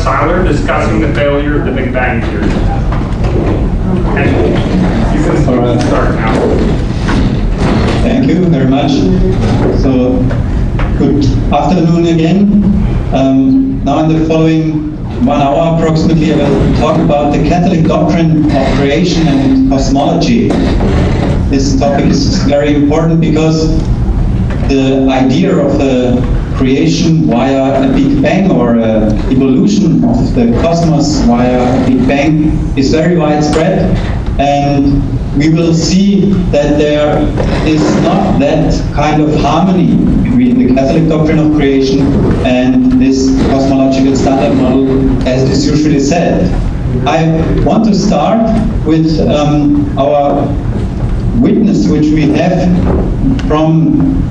Seiler discussing the failure of the Big Bang Theory. And you can start now. Thank you very much. So, good afternoon again. Now in the following 1 hour approximately, I will talk about the Catholic doctrine of creation and cosmology. This topic is very important because the idea of the creation via a Big Bang or evolution of the cosmos via a Big Bang is very widespread, and we will see that there is not that kind of harmony between the Catholic doctrine of creation and this cosmological standard model, as it is usually said. I want to start with our witness which we have from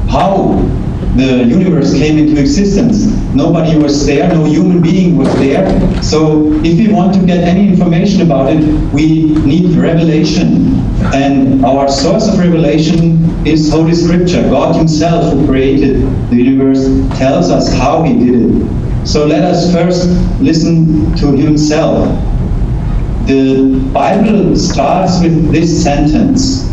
how the universe came into existence. Nobody was there, no human being was there. So if we want to get any information about it, we need revelation. And our source of revelation is Holy Scripture. God Himself, who created the universe, tells us how He did it. So let us first listen to Himself. The Bible starts with this sentence.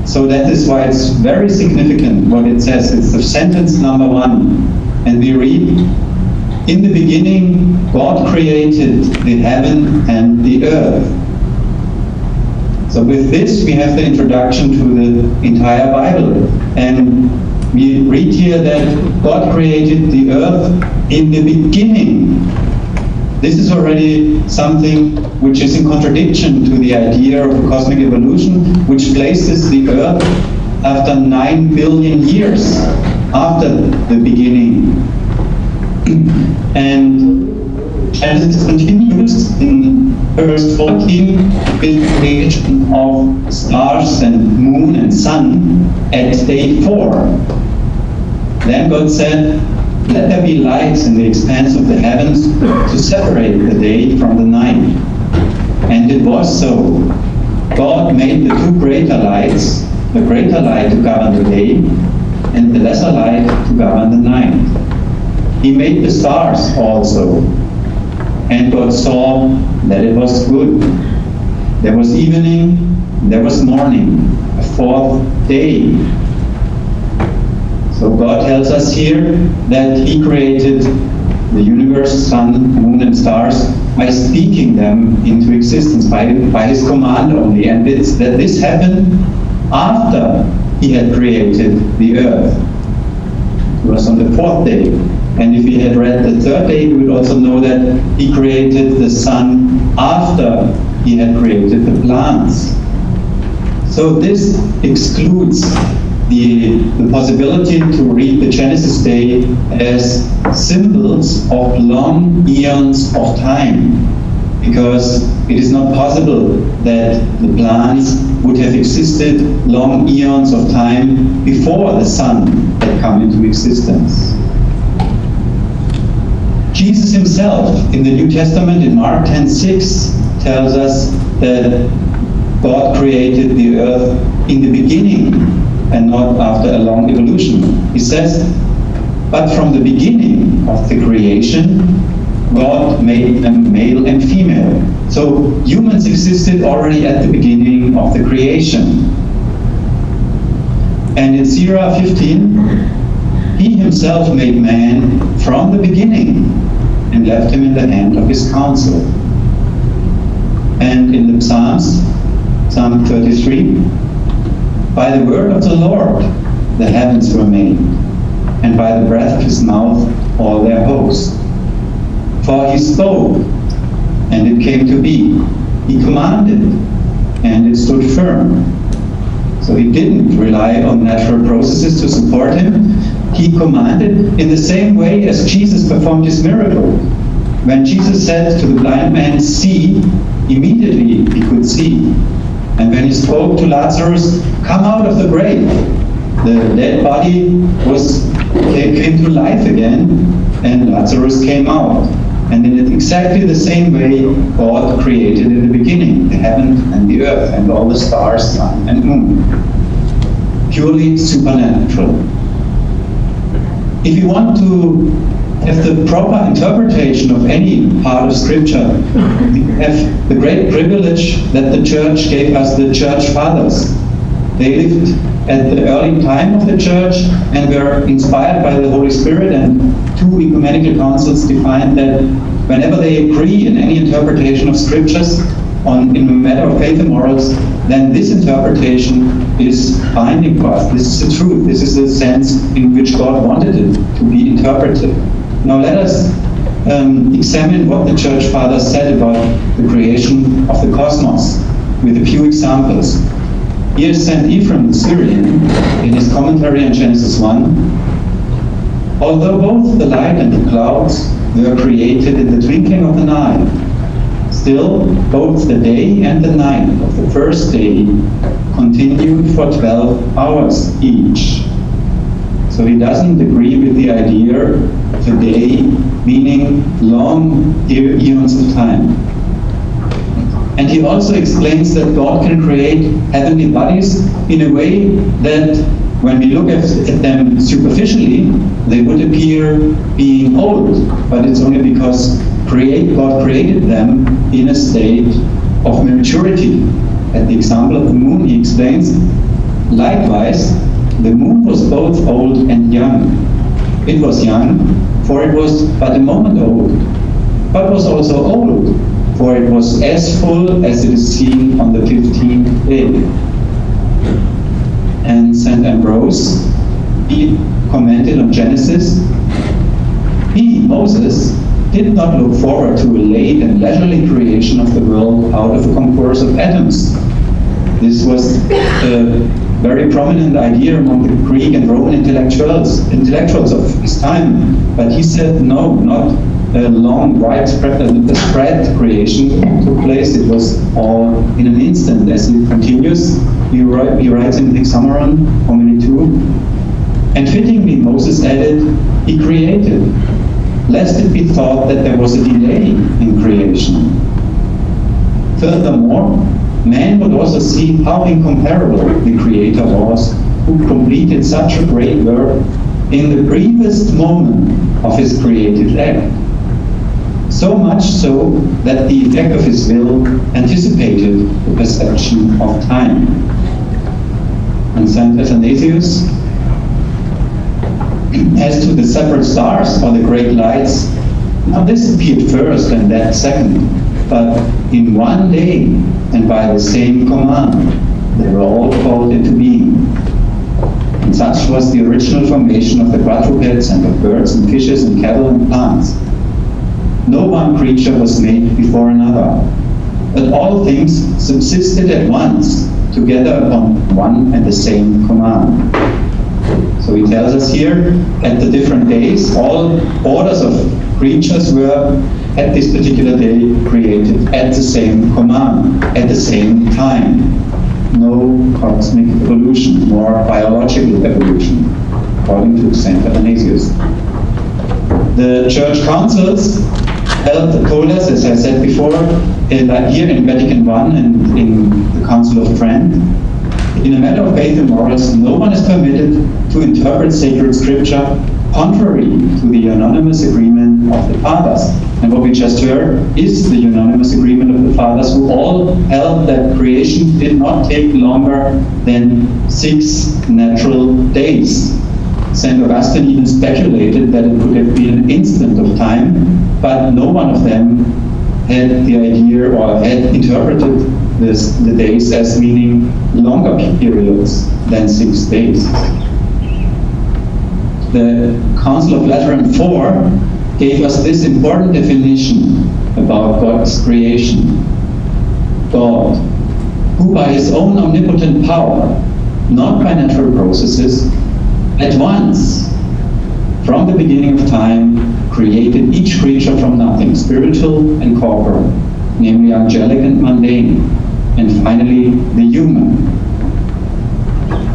So that is why it's very significant what it says. It's the sentence number 1. And we read, "In the beginning, God created the heaven and the earth." So with this, we have the introduction to the entire Bible. And we read here that God created the earth in the beginning. This is already something which is in contradiction to the idea of cosmic evolution, which places the Earth after 9 billion years after the beginning. And Genesis continues in verse 14 with the creation of stars and moon and sun at day 4. Then God said, "Let there be lights in the expanse of the heavens to separate the day from the night." And it was so. God made the 2 greater lights, the greater light to govern the day, and the lesser light to govern the night. He made the stars also. And God saw that it was good. There was evening, there was morning, a 4th day. So God tells us here that He created the universe, sun, moon, and stars by speaking them into existence, by His command only. And that this happened after He had created the earth. It was on the 4th day. And if we had read the 3rd day, we would also know that He created the sun after He had created the plants. So this excludes the possibility to read the Genesis day as symbols of long eons of time, because it is not possible that the plants would have existed long eons of time before the sun had come into existence. Jesus Himself in the New Testament in Mark 10:6 tells us that God created the earth in the beginning and not after a long evolution. He says, "But from the beginning of the creation, God made them male and female." So humans existed already at the beginning of the creation. And in Sirach 15, He Himself made man from the beginning and left him in the hand of His counsel. And in the Psalms, Psalm 33, "By the word of the Lord the heavens were made, and by the breath of His mouth all their host. For He spoke, and it came to be. He commanded, and it stood firm." So He didn't rely on natural processes to support Him. He commanded in the same way as Jesus performed His miracle. When Jesus said to the blind man, "See," immediately he could see. And when He spoke to Lazarus, "Come out of the grave," the dead body came to life again, and Lazarus came out. And in exactly the same way, God created in the beginning the heaven and the earth and all the stars, sun and moon. Purely supernatural. If you want to have the proper interpretation of any part of Scripture, we have the great privilege that the Church gave us the Church Fathers. They lived at the early time of the Church and were inspired by the Holy Spirit, and two ecumenical councils defined that whenever they agree in any interpretation of Scriptures in a matter of faith and morals, then this interpretation is binding for us. This is the truth. This is the sense in which God wanted it to be interpreted. Now let us examine what the Church Fathers said about the creation of the cosmos with a few examples. Here's St. Ephraim the Syrian in his commentary on Genesis 1. Although both the light and the clouds were created in the twinkling of an eye, still both the day and the night of the first day continued for 12 hours each. So he doesn't agree with the idea of a day meaning long eons of time. And he also explains that God can create heavenly bodies in a way that when we look at them superficially, they would appear being old, but it's only because God created them in a state of maturity. At the example of the moon, he explains, likewise, the moon was both old and young. It was young, for it was but a moment old, but was also old, for it was as full as it is seen on the 15th day. And St. Ambrose, he commented on Genesis, he, Moses, did not look forward to a late and leisurely creation of the world out of a concourse of atoms. This was a very prominent idea among the Greek and Roman intellectuals of his time. But he said, no, not a long, widespread, spread creation took place. It was all in an instant. As he continues, he writes in the Hexameron, Homily 2, and fittingly Moses added, he created, lest it be thought that there was a delay in creation. Furthermore, man would also see how incomparable the Creator was, who completed such a great work in the briefest moment of his creative act. So much so that the effect of his will anticipated the perception of time. And St. Athanasius, as to the separate stars or the great lights, now this appeared first and that second, but in one day and by the same command, they were all called into being. And such was the original formation of the quadrupeds and of birds and fishes and cattle and plants. No one creature was made before another, but all things subsisted at once, together upon one and the same command. So he tells us here, at the different days, all orders of creatures were, at this particular day, created at the same command, at the same time. No cosmic evolution, nor biological evolution, according to St. Athanasius. The church councils told us, as I said before, here in Vatican I and in the Council of Trent, in a matter of faith and morals, no one is permitted to interpret sacred scripture contrary to the unanimous agreement of the Fathers. And what we just heard is the unanimous agreement of the Fathers, who all held that creation did not take longer than 6 natural days. St. Augustine even speculated that it could have been an instant of time, but no one of them had the idea or had interpreted the days as meaning longer periods than 6 days. The Council of Lateran IV gave us this important definition about God's creation. God, who by his own omnipotent power, not by natural processes, at once, from the beginning of time, created each creature from nothing, spiritual and corporal, namely angelic and mundane, and finally the human.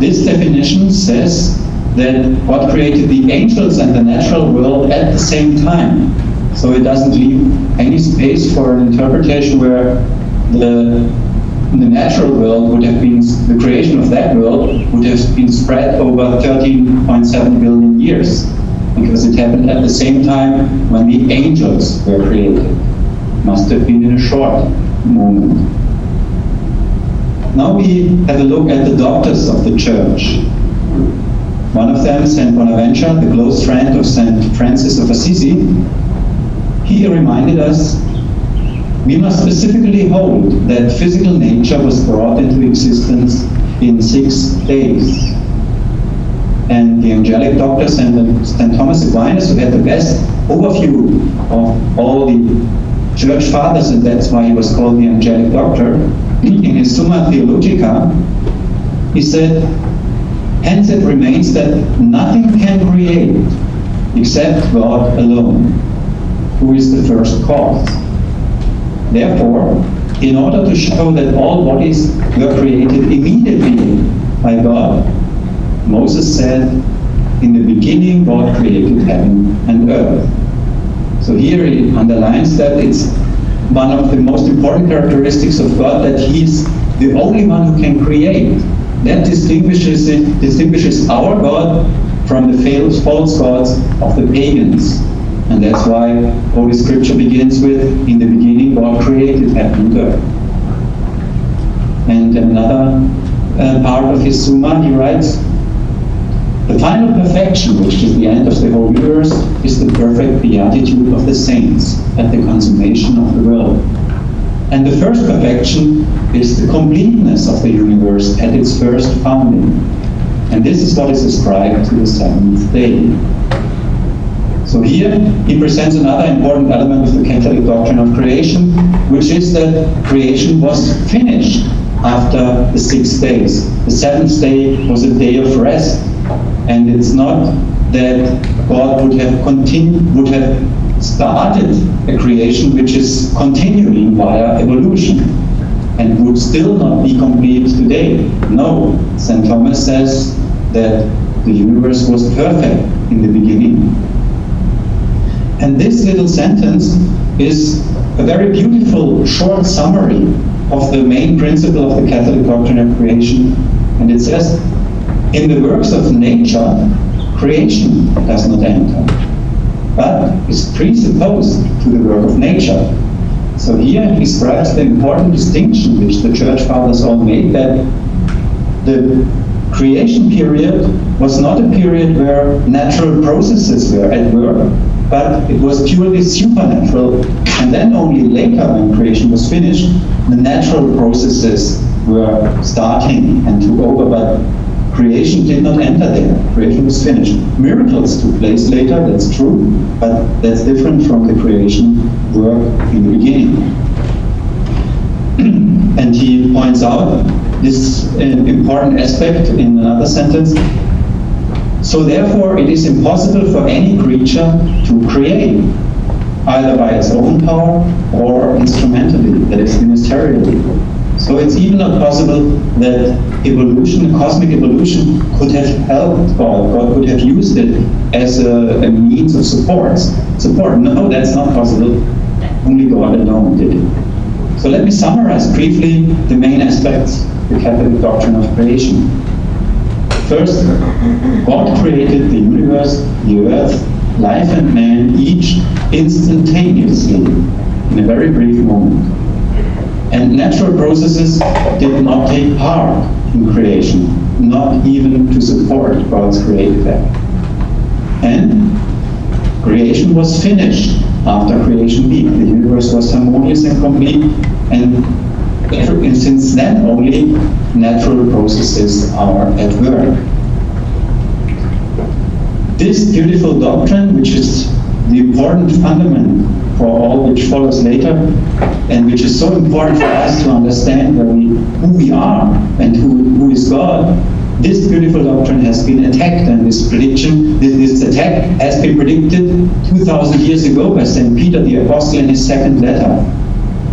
This definition says that God created the angels and the natural world at the same time. So it doesn't leave any space for an interpretation where the natural world would have been, the creation of that world would have been spread over 13.7 billion years. because it happened at the same time when the angels were created. Must have been in a short moment. Now we have a look at the doctors of the church. One of them, St. Bonaventure, the close friend of St. Francis of Assisi, he reminded us we must specifically hold that physical nature was brought into existence in 6 days. And the angelic doctor, St. Thomas Aquinas, who had the best overview of all the church fathers, and that's why he was called the angelic doctor, in his Summa Theologica, he said, hence it remains that nothing can create except God alone, who is the first cause. Therefore, in order to show that all bodies were created immediately by God, Moses said, in the beginning God created heaven and earth. So here he underlines that it's one of the most important characteristics of God that He's the only one who can create. That distinguishes our God from the false gods of the pagans. And that's why Holy Scripture begins with, in the beginning God created heaven and earth. And another part of his Summa, he writes, the final perfection, which is the end of the whole universe, is the perfect beatitude of the saints at the consummation of the world. And the first perfection is the completeness of the universe at its first founding. And this is what is ascribed to the seventh day. So here he presents another important element of the Catholic doctrine of creation, which is that creation was finished after the 6 days. The 7th day was a day of rest. And it's not that God would have started a creation which is continuing via evolution and would still not be complete today. No, St. Thomas says that the universe was perfect in the beginning. And this little sentence is a very beautiful short summary of the main principle of the Catholic doctrine of creation. And it says, in the works of nature, creation does not enter, but is presupposed to the work of nature. So here he describes the important distinction which the Church Fathers all made, that the creation period was not a period where natural processes were at work, but it was purely supernatural. And then only later, when creation was finished, the natural processes were starting and took over, but creation did not enter there. Creation was finished. Miracles took place later, that's true, but that's different from the creation work in the beginning. And he points out this important aspect in another sentence. So therefore, it is impossible for any creature to create, either by its own power or instrumentally, that is, ministerially. So it's even not possible that evolution, cosmic evolution, could have helped God. God could have used it as a means of support. No, that's not possible. Only God alone did it. So let me summarize briefly the main aspects of the Catholic doctrine of creation. First, God created the universe, the earth, life and man, each instantaneously, in a very brief moment. And natural processes did not take part in creation, not even to support God's creative act. And creation was finished after creation began. The universe was harmonious and complete, and since then only natural processes are at work. This beautiful doctrine, which is the important fundament for all which follows later, and which is so important for us to understand who we are and who is God, this beautiful doctrine has been attacked, and this attack has been predicted 2,000 years ago by St. Peter the Apostle in his second letter.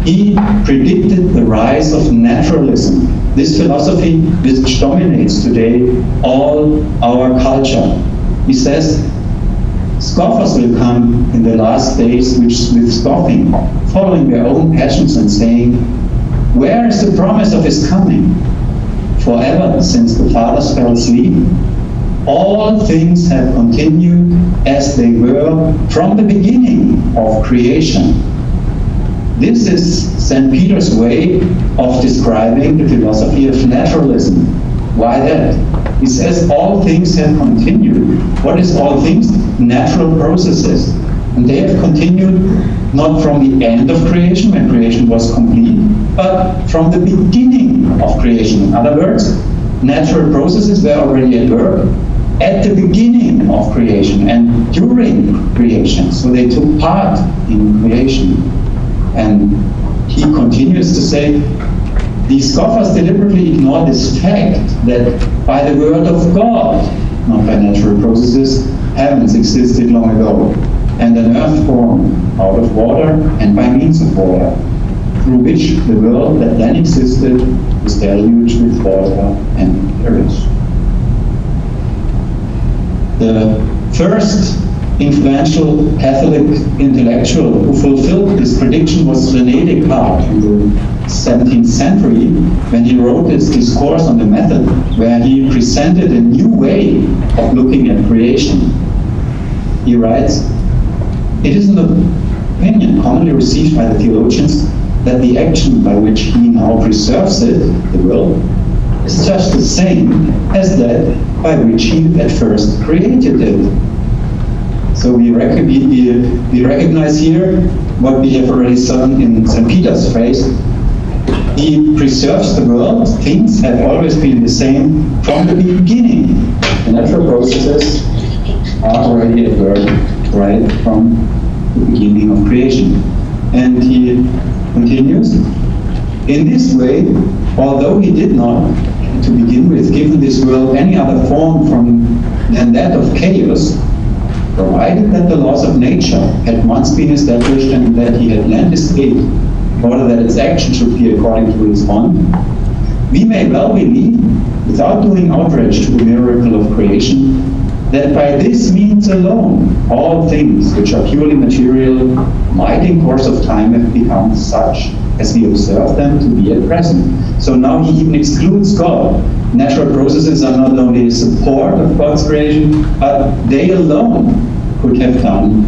He predicted the rise of naturalism, this philosophy which dominates today all our culture. He says, scoffers will come in the last days with scoffing, following their own passions and saying, where is the promise of his coming? For ever since the fathers fell asleep, all things have continued as they were from the beginning of creation. This is St. Peter's way of describing the philosophy of naturalism. Why that? He says all things have continued. What is all things? Natural processes. And they have continued not from the end of creation, when creation was complete, but from the beginning of creation. In other words, natural processes were already at work at the beginning of creation and during creation. So they took part in creation. And he continues to say, these scoffers deliberately ignore this fact that by the word of God, not by natural processes, heavens existed long ago, and an earth formed out of water and by means of water, through which the world that then existed was deluged with water and perished. The first influential Catholic intellectual who fulfilled this prediction was René Descartes in the 17th century, when he wrote his discourse on the method, where he presented a new way of looking at creation. He writes, "It is an opinion commonly received by the theologians that the action by which he now preserves it, the world, is just the same as that by which he at first created it." So we recognize here what we have already seen in St. Peter's phrase. He preserves the world. Things have always been the same from the beginning. The natural processes are already at work right from the beginning of creation. And he continues, in this way, although he did not, to begin with, give this world any other form than that of chaos, provided that the laws of nature had once been established and that he had lent his aid in order that its action should be according to his own, we may well believe, without doing outrage to the miracle of creation, that by this means alone, all things which are purely material might in course of time have become such as we observe them to be at present. So now he even excludes God. Natural processes are not only a support of God's creation, but they alone could have done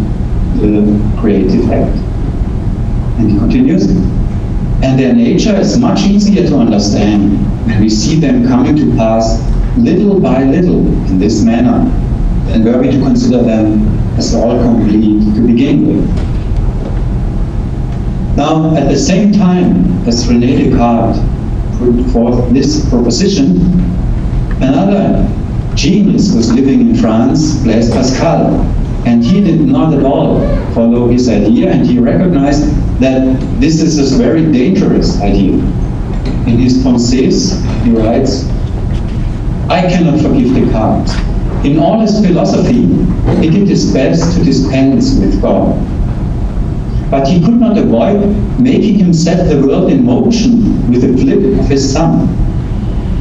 the creative act. And he continues, and their nature is much easier to understand when we see them coming to pass little by little in this manner, than were we to consider them as all complete to begin with. Now, at the same time as René Descartes put forth this proposition, another genius was living in France, Blaise Pascal, and he did not at all follow his idea, and he recognized that this is a very dangerous idea. In his Pensées, he writes, I cannot forgive Descartes. In all his philosophy, he did his best to dispense with God. But he could not avoid making him set the world in motion with a flip of his thumb.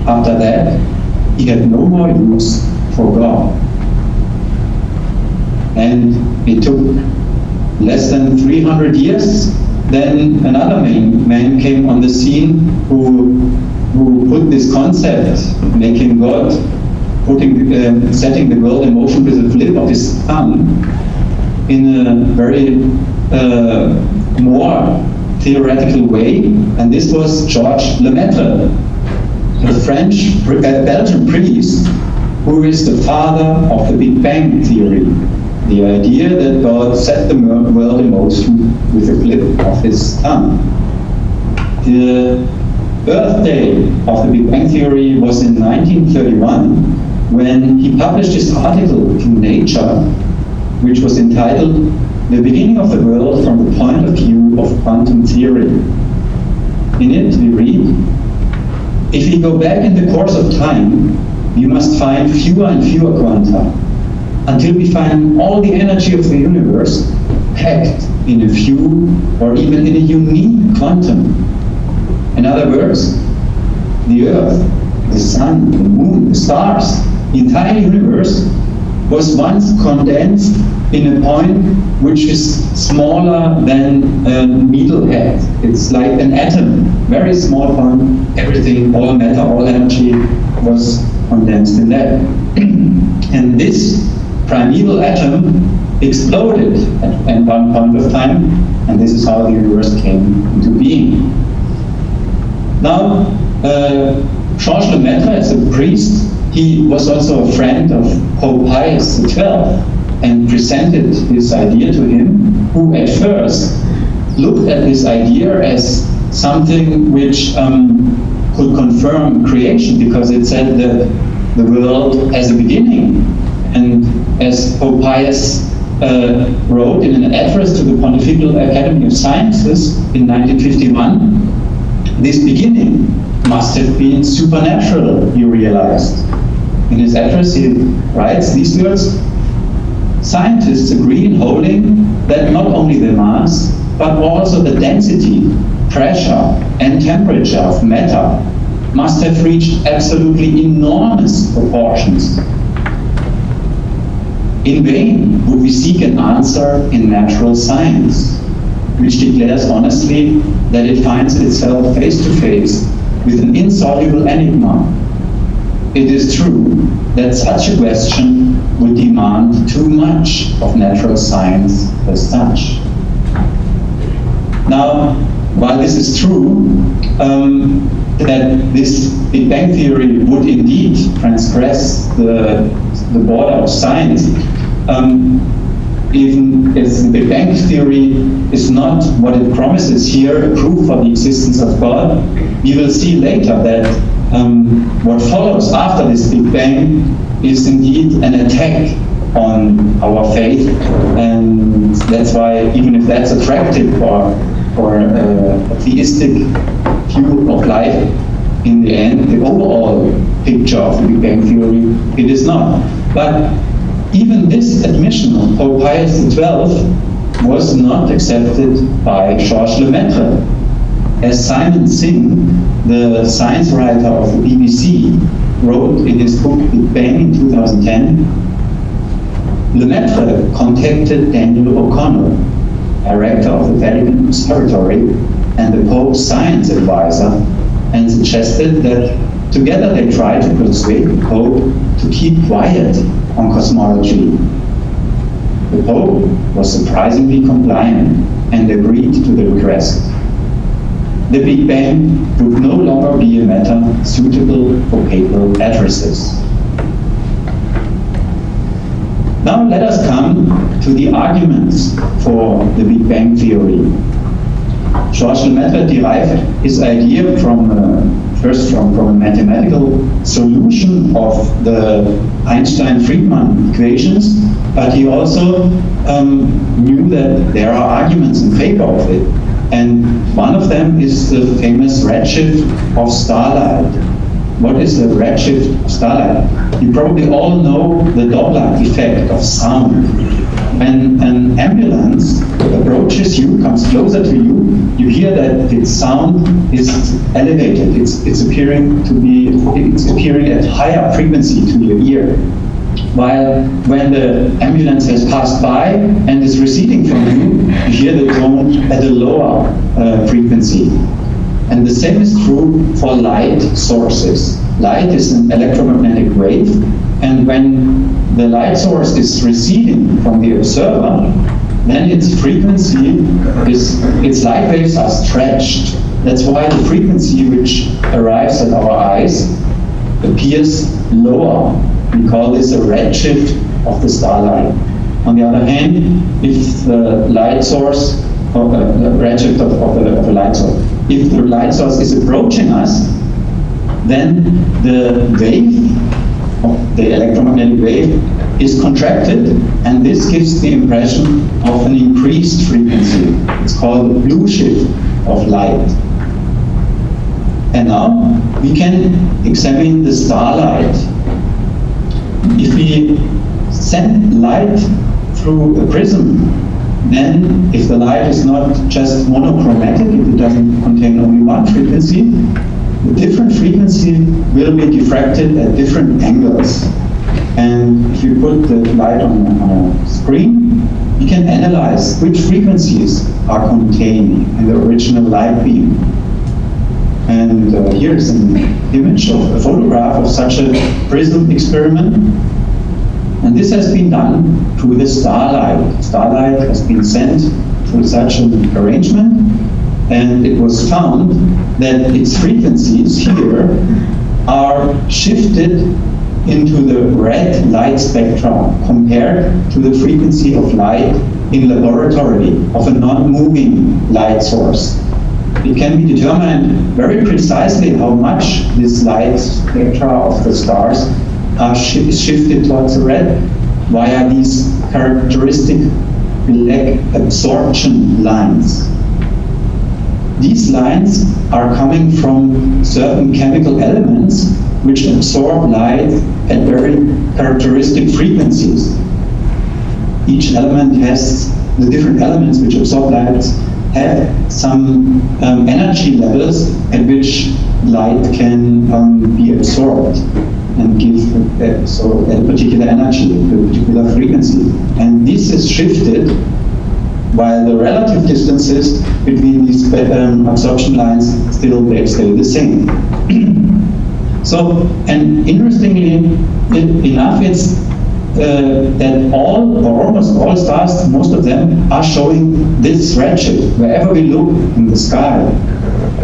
After that, he had no more use for God. And it took less than 300 years, then another man came on the scene who put this concept, making God, setting the world in motion with a flip of his thumb, in a very more theoretical way, and this was Georges Lemaitre, a Belgian priest who is the father of the Big Bang theory, the idea that God set the world in motion with a flip of his thumb. The birthday of the Big Bang theory was in 1931, when he published his article in Nature, which was entitled The Beginning of the World from the Point of View of Quantum Theory. In it we read, if we go back in the course of time, we must find fewer and fewer quanta, until we find all the energy of the universe packed in a few or even in a unique quantum. In other words, the Earth, the Sun, the Moon, the stars, the entire universe was once condensed in a point which is smaller than a needlehead. It's like an atom, very small point. Everything, all matter, all energy was condensed in that. And this primeval atom exploded at one point of time, and this is how the universe came into being. Now, Georges Lemaitre, as a priest, he was also a friend of Pope Pius XII and presented this idea to him, who at first looked at this idea as something which could confirm creation, because it said that the world has a beginning. And as Pope Pius wrote in an address to the Pontifical Academy of Sciences in 1951, this beginning must have been supernatural, he realized. In his address he writes these words: "Scientists agree in holding that not only the mass, but also the density, pressure, and temperature of matter must have reached absolutely enormous proportions. In vain would we seek an answer in natural science, which declares honestly that it finds itself face to face with an insoluble enigma. It is true that such a question would demand too much of natural science as such." Now, while this is true, that this Big Bang theory would indeed transgress the border of science, even if the Big Bang theory is not what it promises here, a proof for the existence of God, we will see later that what follows after this Big Bang is indeed an attack on our faith, and that's why, even if that's attractive for a theistic view of life, in the end, the overall picture of the Big Bang theory, it is not. But even this admission of Pope Pius XII was not accepted by Georges Lemaitre. As Simon Singh, the science writer of the BBC, wrote in his book Big Bang in 2010, Lemaitre contacted Daniel O'Connell, director of the Vatican Observatory and the Pope's science advisor, and suggested that together they try to persuade the Pope to keep quiet on cosmology. The Pope was surprisingly compliant and agreed to the request. The Big Bang would no longer be a matter suitable for papal addresses. Now let us come to the arguments for the Big Bang theory. Georges Lemaitre derived his idea first from a mathematical solution of the Einstein-Friedman equations, but he also knew that there are arguments in favor of it. And one of them is the famous redshift of starlight. What is the redshift of starlight? You probably all know the Doppler effect of sound. When an ambulance approaches you, comes closer to you, you hear that its sound is elevated. It's appearing at higher frequency to your ear. While when the ambulance has passed by and is receding from you, you hear the tone at a lower frequency. And the same is true for light sources. Light is an electromagnetic wave, and when the light source is receding from the observer, then its frequency its light waves are stretched. That's why the frequency which arrives at our eyes appears lower. We call this a redshift of the starlight. On the other hand, if the light source, or the redshift of the light source, if the light source is approaching us, then the wave, the electromagnetic wave, is contracted, and this gives the impression of an increased frequency. It's called the blue shift of light. And now we can examine the starlight. If we send light through a prism, then if the light is not just monochromatic, if it doesn't contain only one frequency, the different frequency will be diffracted at different angles. And if you put the light on a screen, we can analyze which frequencies are contained in the original light beam. And here is an image of a photograph of such a prism experiment. And this has been done through the starlight. Starlight has been sent through such an arrangement, and it was found that its frequencies here are shifted into the red light spectrum compared to the frequency of light in laboratory of a non-moving light source. It can be determined very precisely how much this light spectra of the stars are shifted towards the red via these characteristic black absorption lines. These lines are coming from certain chemical elements which absorb light at very characteristic frequencies. Each element has, the different elements which absorb light have some energy levels at which light can be absorbed and give so a particular energy, a particular frequency. And this is shifted while the relative distances between these absorption lines still stay the same. So, and interestingly enough, it's that all or almost all stars, most of them, are showing this redshift wherever we look in the sky.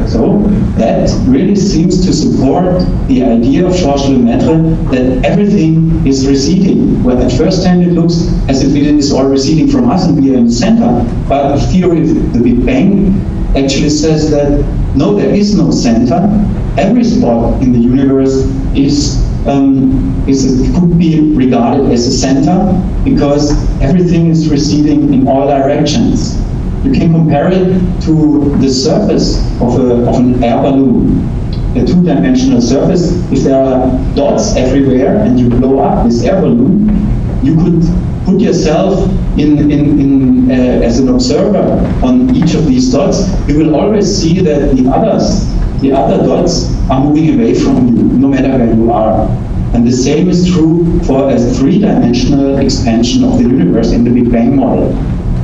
So that really seems to support the idea of Georges-Lemaitre that everything is receding. Well, at first hand it looks as if it is all receding from us and we are in the center. But the theory of the Big Bang actually says that no, there is no center. Every spot in the universe could be regarded as a center because everything is receding in all directions. You can compare it to the surface of an air balloon, a two-dimensional surface. If there are dots everywhere and you blow up this air balloon, you could put yourself as an observer on each of these dots. You will always see that the other dots are moving away from you, no matter where you are. And the same is true for a three-dimensional expansion of the universe in the Big Bang model.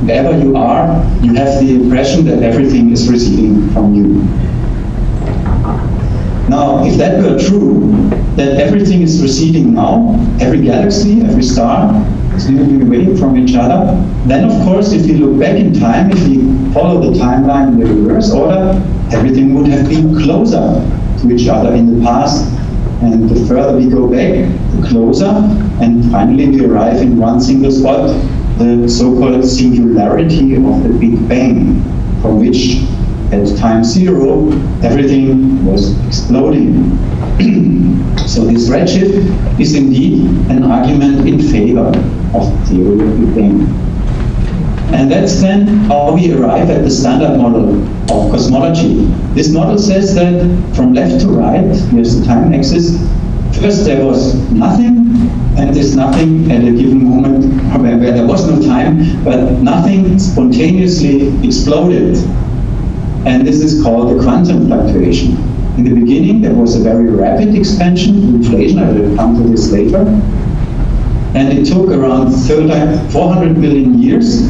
Wherever you are, you have the impression that everything is receding from you. Now, if that were true, that everything is receding now, every galaxy, every star is moving away from each other, then of course, if you look back in time, if we follow the timeline in the reverse order, everything would have been closer to each other in the past. And the further we go back, the closer, and finally we arrive in one single spot, the so-called singularity of the Big Bang, from which at time zero everything was exploding. So this redshift is indeed an argument in favor of the theory of Big Bang. And that's then how we arrive at the standard model of cosmology. This model says that from left to right, here's the time axis, first there was nothing, and this nothing at a given moment where there was no time, but nothing spontaneously exploded. And this is called the quantum fluctuation. In the beginning, there was a very rapid expansion, inflation, I will come to this later. And it took around 400 million years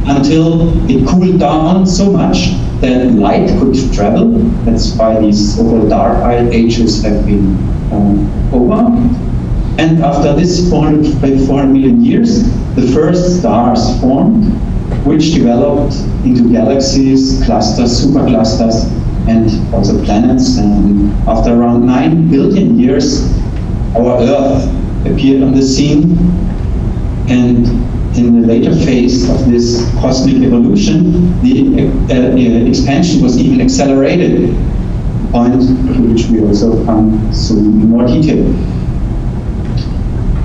until it cooled down so much that light could travel. That's why these so-called dark ages have been over. And after this 400 million years, the first stars formed, which developed into galaxies, clusters, superclusters, and also planets. And after around 9 billion years, our Earth appeared on the scene. And in the later phase of this cosmic evolution, the expansion was even accelerated, a point to which we also come soon in more detail.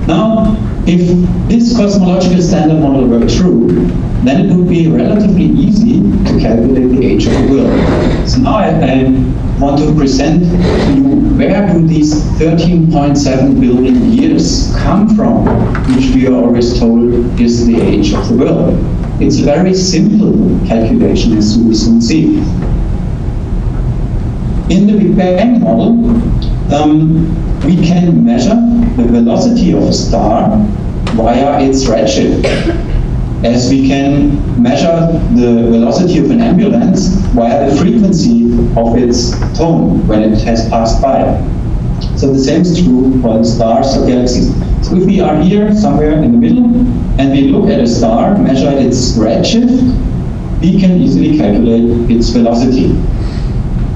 Now, if this cosmological standard model were true, then it would be relatively easy to calculate the age of the world. So now I want to present to you where do these 13.7 billion years come from, which we are always told is the age of the world. It's a very simple calculation, as you will soon see. In the Big Bang model, we can measure the velocity of a star via its redshift, as we can measure the velocity of an ambulance via the frequency of its tone when it has passed by. So the same is true for the stars or galaxies. So if we are here somewhere in the middle and we look at a star, measure its redshift, we can easily calculate its velocity.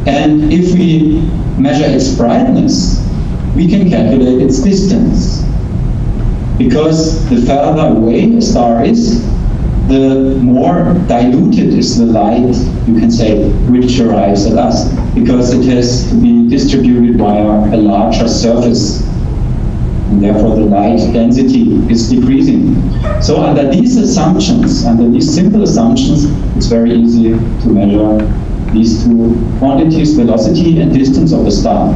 And if we measure its brightness, we can calculate its distance. Because the further away a star is, the more diluted is the light, you can say, which arrives at us, because it has to be distributed via a larger surface, and therefore the light density is decreasing. So under these assumptions, under these simple assumptions, it's very easy to measure these two quantities, velocity and distance of the star.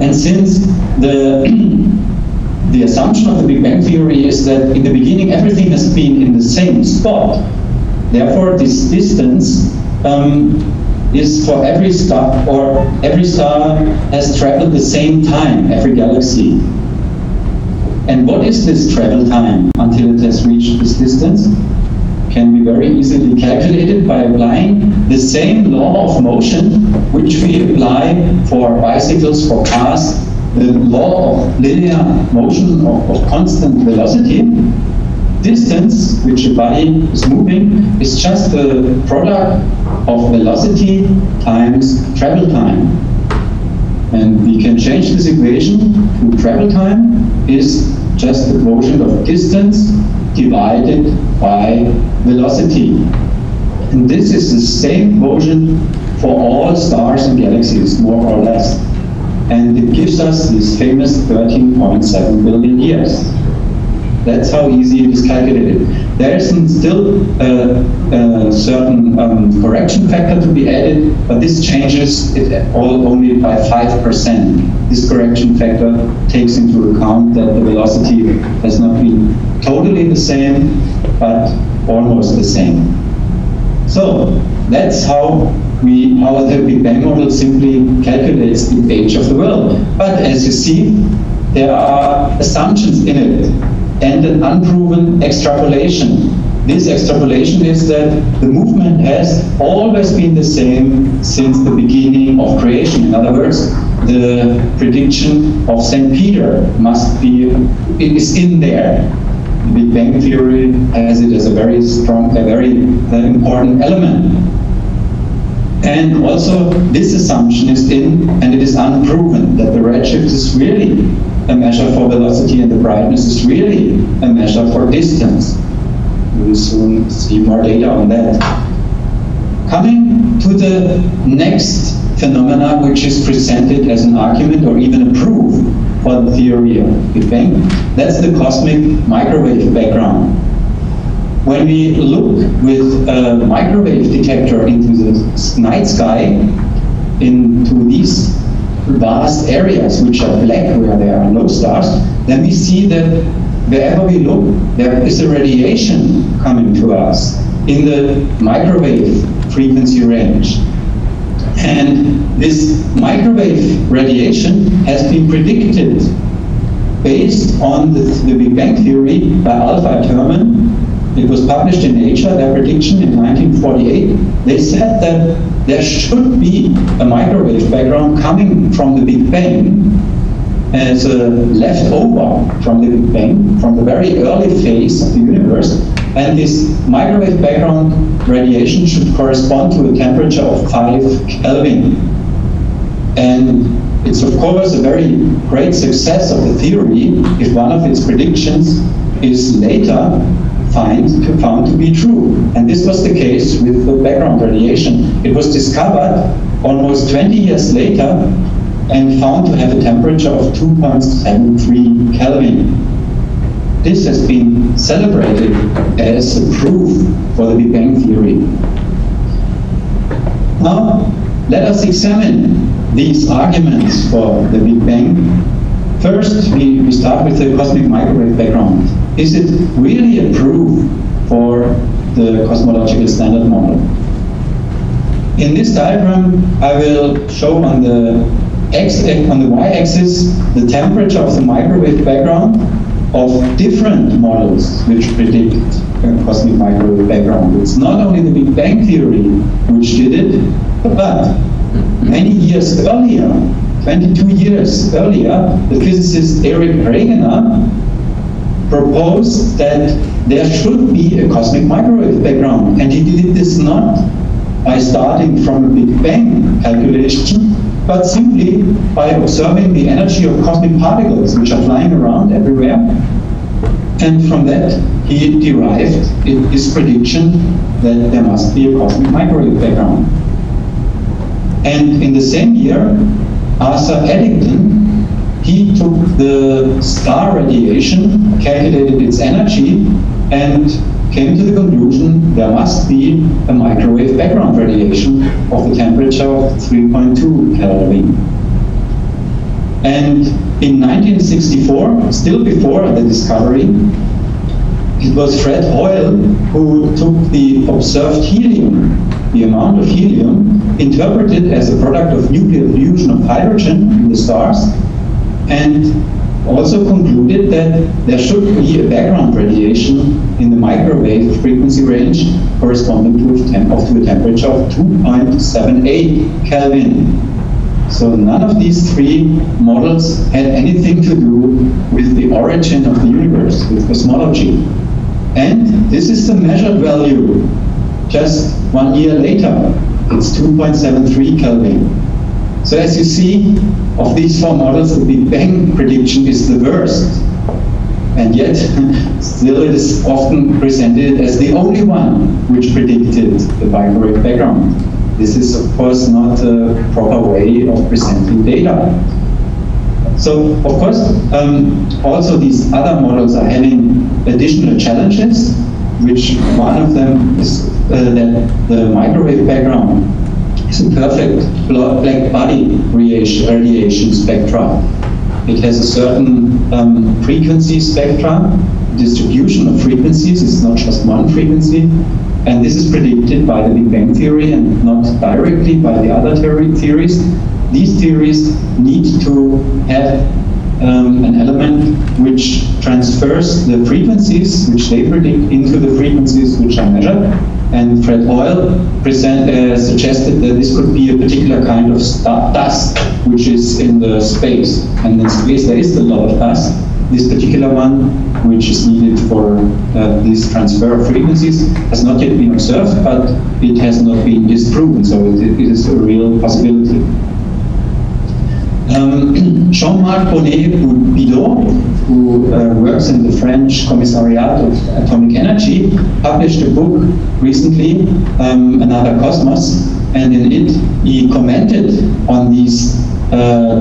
And since the assumption of the Big Bang Theory is that in the beginning everything has been in the same spot, therefore this distance is for every star, or every star has traveled the same time, every galaxy. And what is this travel time until it has reached this distance? Can be very easily calculated by applying the same law of motion which we apply for bicycles, for cars, the law of linear motion of constant velocity. Distance, which a body is moving, is just the product of velocity times travel time. And we can change this equation to travel time is just the quotient of distance divided by velocity. And this is the same quotient for all stars and galaxies, more or less. And it gives us this famous 13.7 billion years. That's how easy it is calculated. There is still a certain correction factor to be added, but this changes it all only by 5%. This correction factor takes into account that the velocity has not been totally the same, but almost the same. So that's how the Big Bang model simply calculates the age of the world. But as you see, there are assumptions in it and an unproven extrapolation. This extrapolation is that the movement has always been the same since the beginning of creation. In other words, the prediction of St. Peter is in there. The Big Bang Theory has it as a very strong, a very important element. And also, this assumption is in, and it is unproven, that the redshift is really a measure for velocity and the brightness is really a measure for distance. We will soon see more data on that. Coming to the next phenomena, which is presented as an argument or even a proof for the theory of Big Bang, that's the cosmic microwave background. When we look with a microwave detector into the night sky, into these vast areas which are black where there are no stars, then we see that wherever we look, there is a radiation coming to us in the microwave frequency range. And this microwave radiation has been predicted based on the Big Bang Theory by Alpha Terman. It was published in Nature, their prediction in 1948. They said that there should be a microwave background coming from the Big Bang as a leftover from the Big Bang, from the very early phase of the universe. And this microwave background radiation should correspond to a temperature of 5 Kelvin. And it's of course a very great success of the theory if one of its predictions is later found to be true. And this was the case with the background radiation. It was discovered almost 20 years later and found to have a temperature of 2.73 Kelvin. This has been celebrated as a proof for the Big Bang Theory. Now, let us examine these arguments for the Big Bang. First, we start with the cosmic microwave background. Is it really a proof for the cosmological standard model? In this diagram, I will show on the y-axis the temperature of the microwave background of different models which predict a cosmic microwave background. It's not only the Big Bang Theory which did it, but many years earlier, 22 years earlier, the physicist Eric Wegener proposed that there should be a cosmic microwave background. And he did this not by starting from a Big Bang calculation, but simply by observing the energy of cosmic particles which are flying around everywhere. And from that, he derived his prediction that there must be a cosmic microwave background. And in the same year, Arthur Eddington, he took the star radiation, calculated its energy, and came to the conclusion there must be a microwave background radiation of the temperature of 3.2 Kelvin. And in 1964, still before the discovery, it was Fred Hoyle who took the observed helium, the amount of helium, interpreted as a product of nuclear fusion of hydrogen in the stars, and also concluded that there should be a background radiation in the microwave frequency range corresponding to a temperature of 2.78 Kelvin. So none of these three models had anything to do with the origin of the universe, with cosmology. And this is the measured value just 1 year later. It's 2.73 Kelvin. So as you see, of these four models, the Big Bang prediction is the worst. And yet, still it is often presented as the only one which predicted the microwave background. This is, of course, not a proper way of presenting data. So, of course, also these other models are having additional challenges, which one of them is that the microwave background is a perfect black body radiation spectra. It has a certain frequency spectra, distribution of frequencies. It's not just one frequency. And this is predicted by the Big Bang theory and not directly by the other theories. These theories need to have an element which transfers the frequencies which they predict into the frequencies which are measured. And Fred Hoyle suggested that this could be a particular kind of dust which is in the space. And in space there is a lot of dust. This particular one, which is needed for this transfer of frequencies, has not yet been observed, but it has not been disproven, so it is a real possibility. Jean-Marc Bonnet-Bidot, who works in the French Commissariat of Atomic Energy, published a book recently, Another Cosmos, and in it he commented on these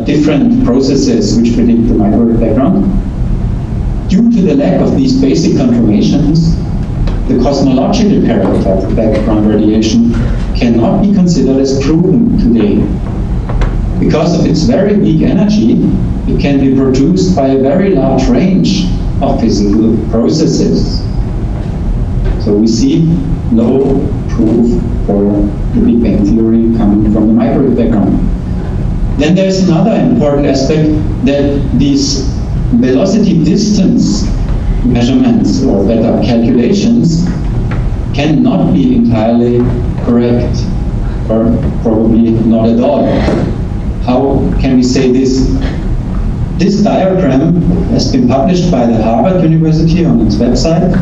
different processes which predict the microwave background. Due to the lack of these basic confirmations, the cosmological character of the background radiation cannot be considered as proven today. Because of its very weak energy, it can be produced by a very large range of physical processes. So we see no proof for the Big Bang theory coming from the microwave background. Then there's another important aspect, that these velocity distance measurements, or better calculations, cannot be entirely correct, or probably not at all. How can we say this? This diagram has been published by the Harvard University on its website,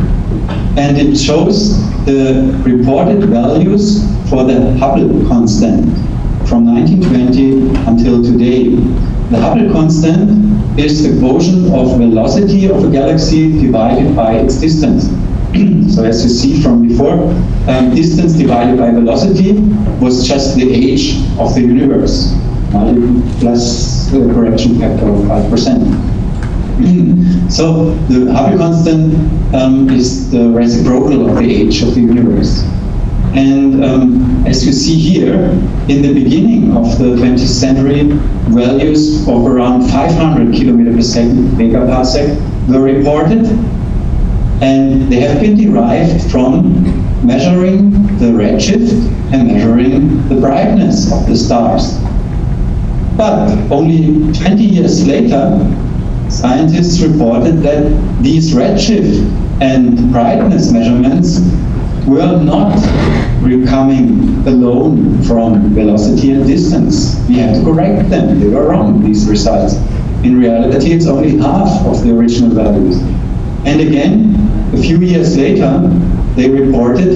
and it shows the reported values for the Hubble constant from 1920 until today. The Hubble constant is the quotient of velocity of a galaxy divided by its distance. So as you see from before, distance divided by velocity was just the age of the universe, plus the correction factor of 5%. So the Hubble constant is the reciprocal of the age of the universe. And as you see here, in the beginning of the 20th century, values of around 500 kilometers per second, megaparsec, were reported, and they have been derived from measuring the redshift and measuring the brightness of the stars. But only 20 years later, scientists reported that these redshift and brightness measurements were not coming alone from velocity and distance. We had to correct them. They were wrong, these results. In reality, it's only half of the original values. And again, a few years later, they reported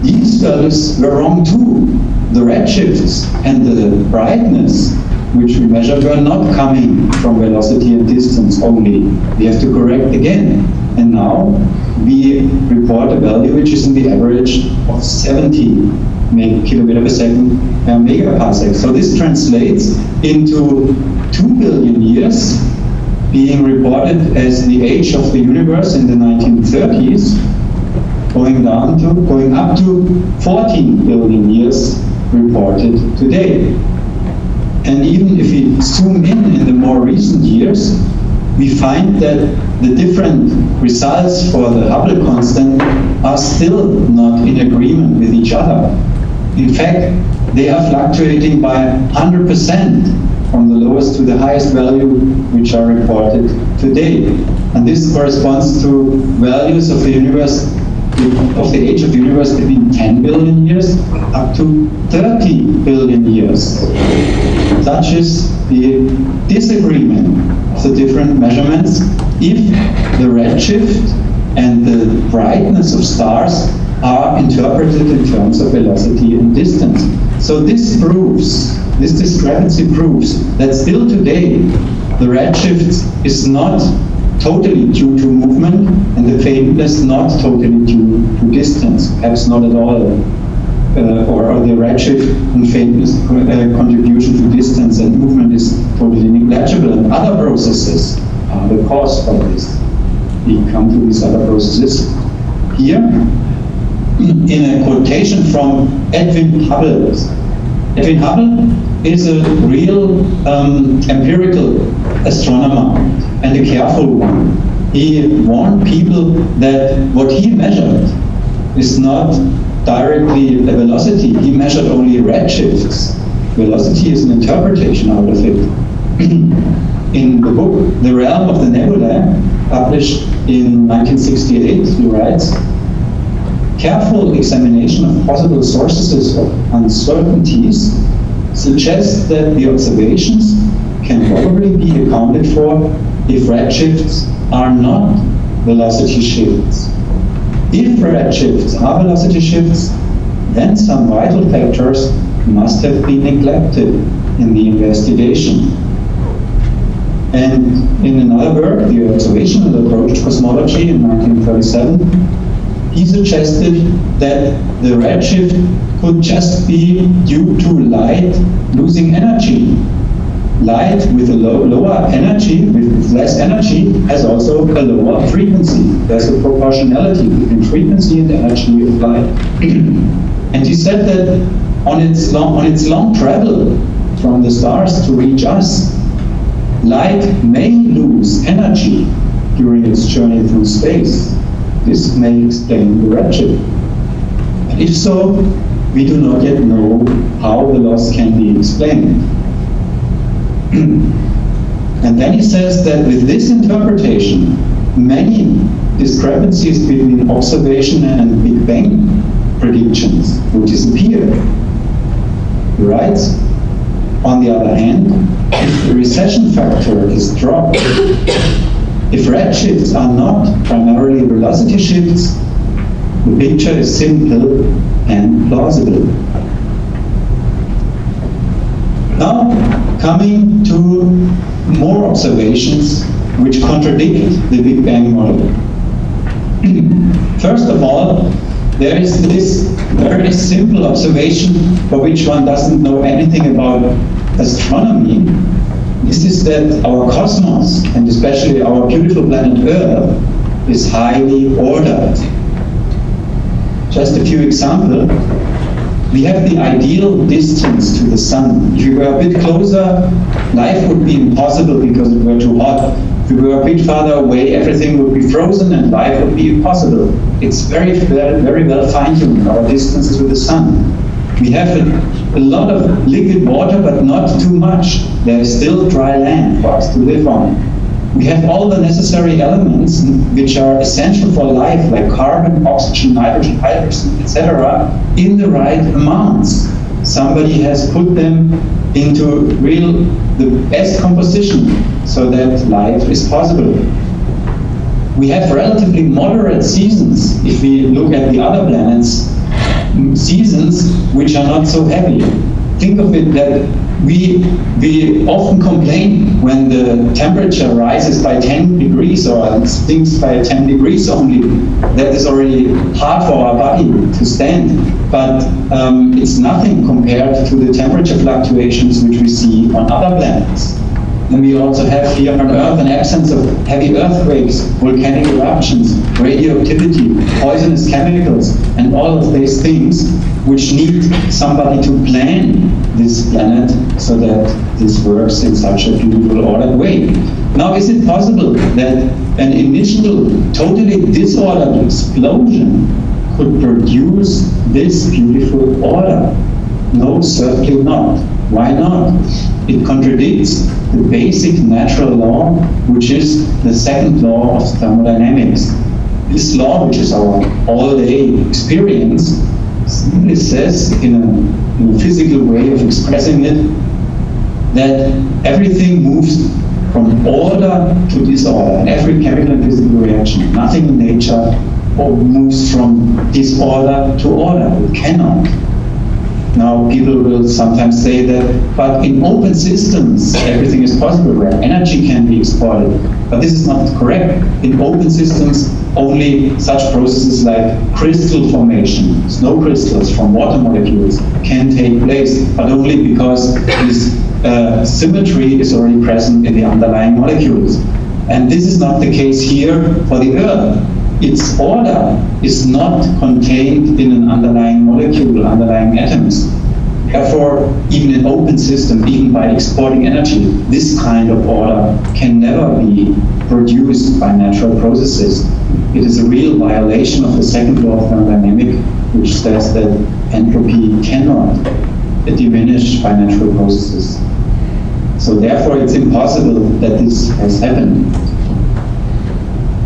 these values were wrong too. The redshifts and the brightness which we measured were not coming from velocity and distance only. We have to correct again. And now we report a value which is in the average of 70 kilobit per second per megaparsec. So this translates into 2 billion years being reported as the age of the universe in the 1930s, going up to 14 billion years reported today. And even if we zoom in the more recent years, we find that the different results for the Hubble constant are still not in agreement with each other. In fact, they are fluctuating by 100% from the lowest to the highest value which are reported today. And this corresponds to values of the universe, of the age of the universe between 10 billion years up to 30 billion years. Such is the disagreement of the different measurements if the redshift and the brightness of stars are interpreted in terms of velocity and distance. So this discrepancy proves that still today the redshift is not totally due to movement and the faintness not totally due to distance, perhaps not at all, or the redshift and faintness contribution to distance and movement is totally negligible, and other processes are the cause for this. We come to these other processes here in a quotation from Edwin Hubble. Edwin Hubble is a real empirical astronomer and a careful one. He warned people that what he measured is not directly a velocity. He measured only redshifts. Velocity is an interpretation out of it. In the book The Realm of the Nebulae, published in 1968, he writes, careful examination of possible sources of uncertainties suggests that the observations can probably be accounted for if redshifts are not velocity shifts. If redshifts are velocity shifts, then some vital factors must have been neglected in the investigation. And in another work, The Observational Approach to Cosmology in 1937, he suggested that the redshift could just be due to light losing energy. Light with a lower energy, with less energy, has also a lower frequency. There's a proportionality between frequency and energy of light. And he said that on its long travel from the stars to reach us, light may lose energy during its journey through space. This may explain the redshift. But if so, we do not yet know how the loss can be explained. And then he says that with this interpretation, many discrepancies between observation and Big Bang predictions will disappear. He writes, on the other hand, if the recession factor is dropped, if redshifts are not primarily velocity shifts, the picture is simple and plausible. Now, coming to more observations which contradict the Big Bang model. First of all, there is this very simple observation for which one doesn't know anything about astronomy. This is that our cosmos, and especially our beautiful planet Earth, is highly ordered. Just a few examples. We have the ideal distance to the sun. If we were a bit closer, life would be impossible because it were too hot. If we were a bit farther away, everything would be frozen and life would be impossible. It's very well fine-tuned, our distance to the sun. We have a lot of liquid water, but not too much. There is still dry land for us to live on. We have all the necessary elements which are essential for life, like carbon, oxygen, nitrogen, hydrogen, etc., in the right amounts. Somebody has put them into the best composition so that life is possible. we have relatively moderate seasons if we look at the other planets, seasons which are not so heavy. Think of it that we often complain when the temperature rises by 10 degrees or sinks by 10 degrees only. That is already hard for our body to stand. But it's nothing compared to the temperature fluctuations which we see on other planets. And we also have here on Earth an absence of heavy earthquakes, volcanic eruptions, radioactivity, poisonous chemicals, and all of these things which need somebody to plan this planet so that this works in such a beautiful, ordered way. Now, is it possible that an initial, totally disordered explosion could produce this beautiful order? No, certainly not. Why not? It contradicts the basic natural law, which is the second law of thermodynamics. This law, which is our all-day experience, simply says, in a physical way of expressing it, that everything moves from order to disorder, in every chemical and physical reaction. Nothing in nature moves from disorder to order. It cannot. Now, people will sometimes say that, but in open systems, everything is possible, where energy can be exported. But this is not correct. In open systems, only such processes like crystal formation, snow crystals from water molecules, can take place, but only because this symmetry is already present in the underlying molecules. And this is not the case here for the Earth. Its order is not contained in an underlying molecule, underlying atoms. Therefore, even in open system, even by exporting energy, this kind of order can never be produced by natural processes. It is a real violation of the second law of thermodynamics, which says that entropy cannot diminish by natural processes. So therefore, it's impossible that this has happened.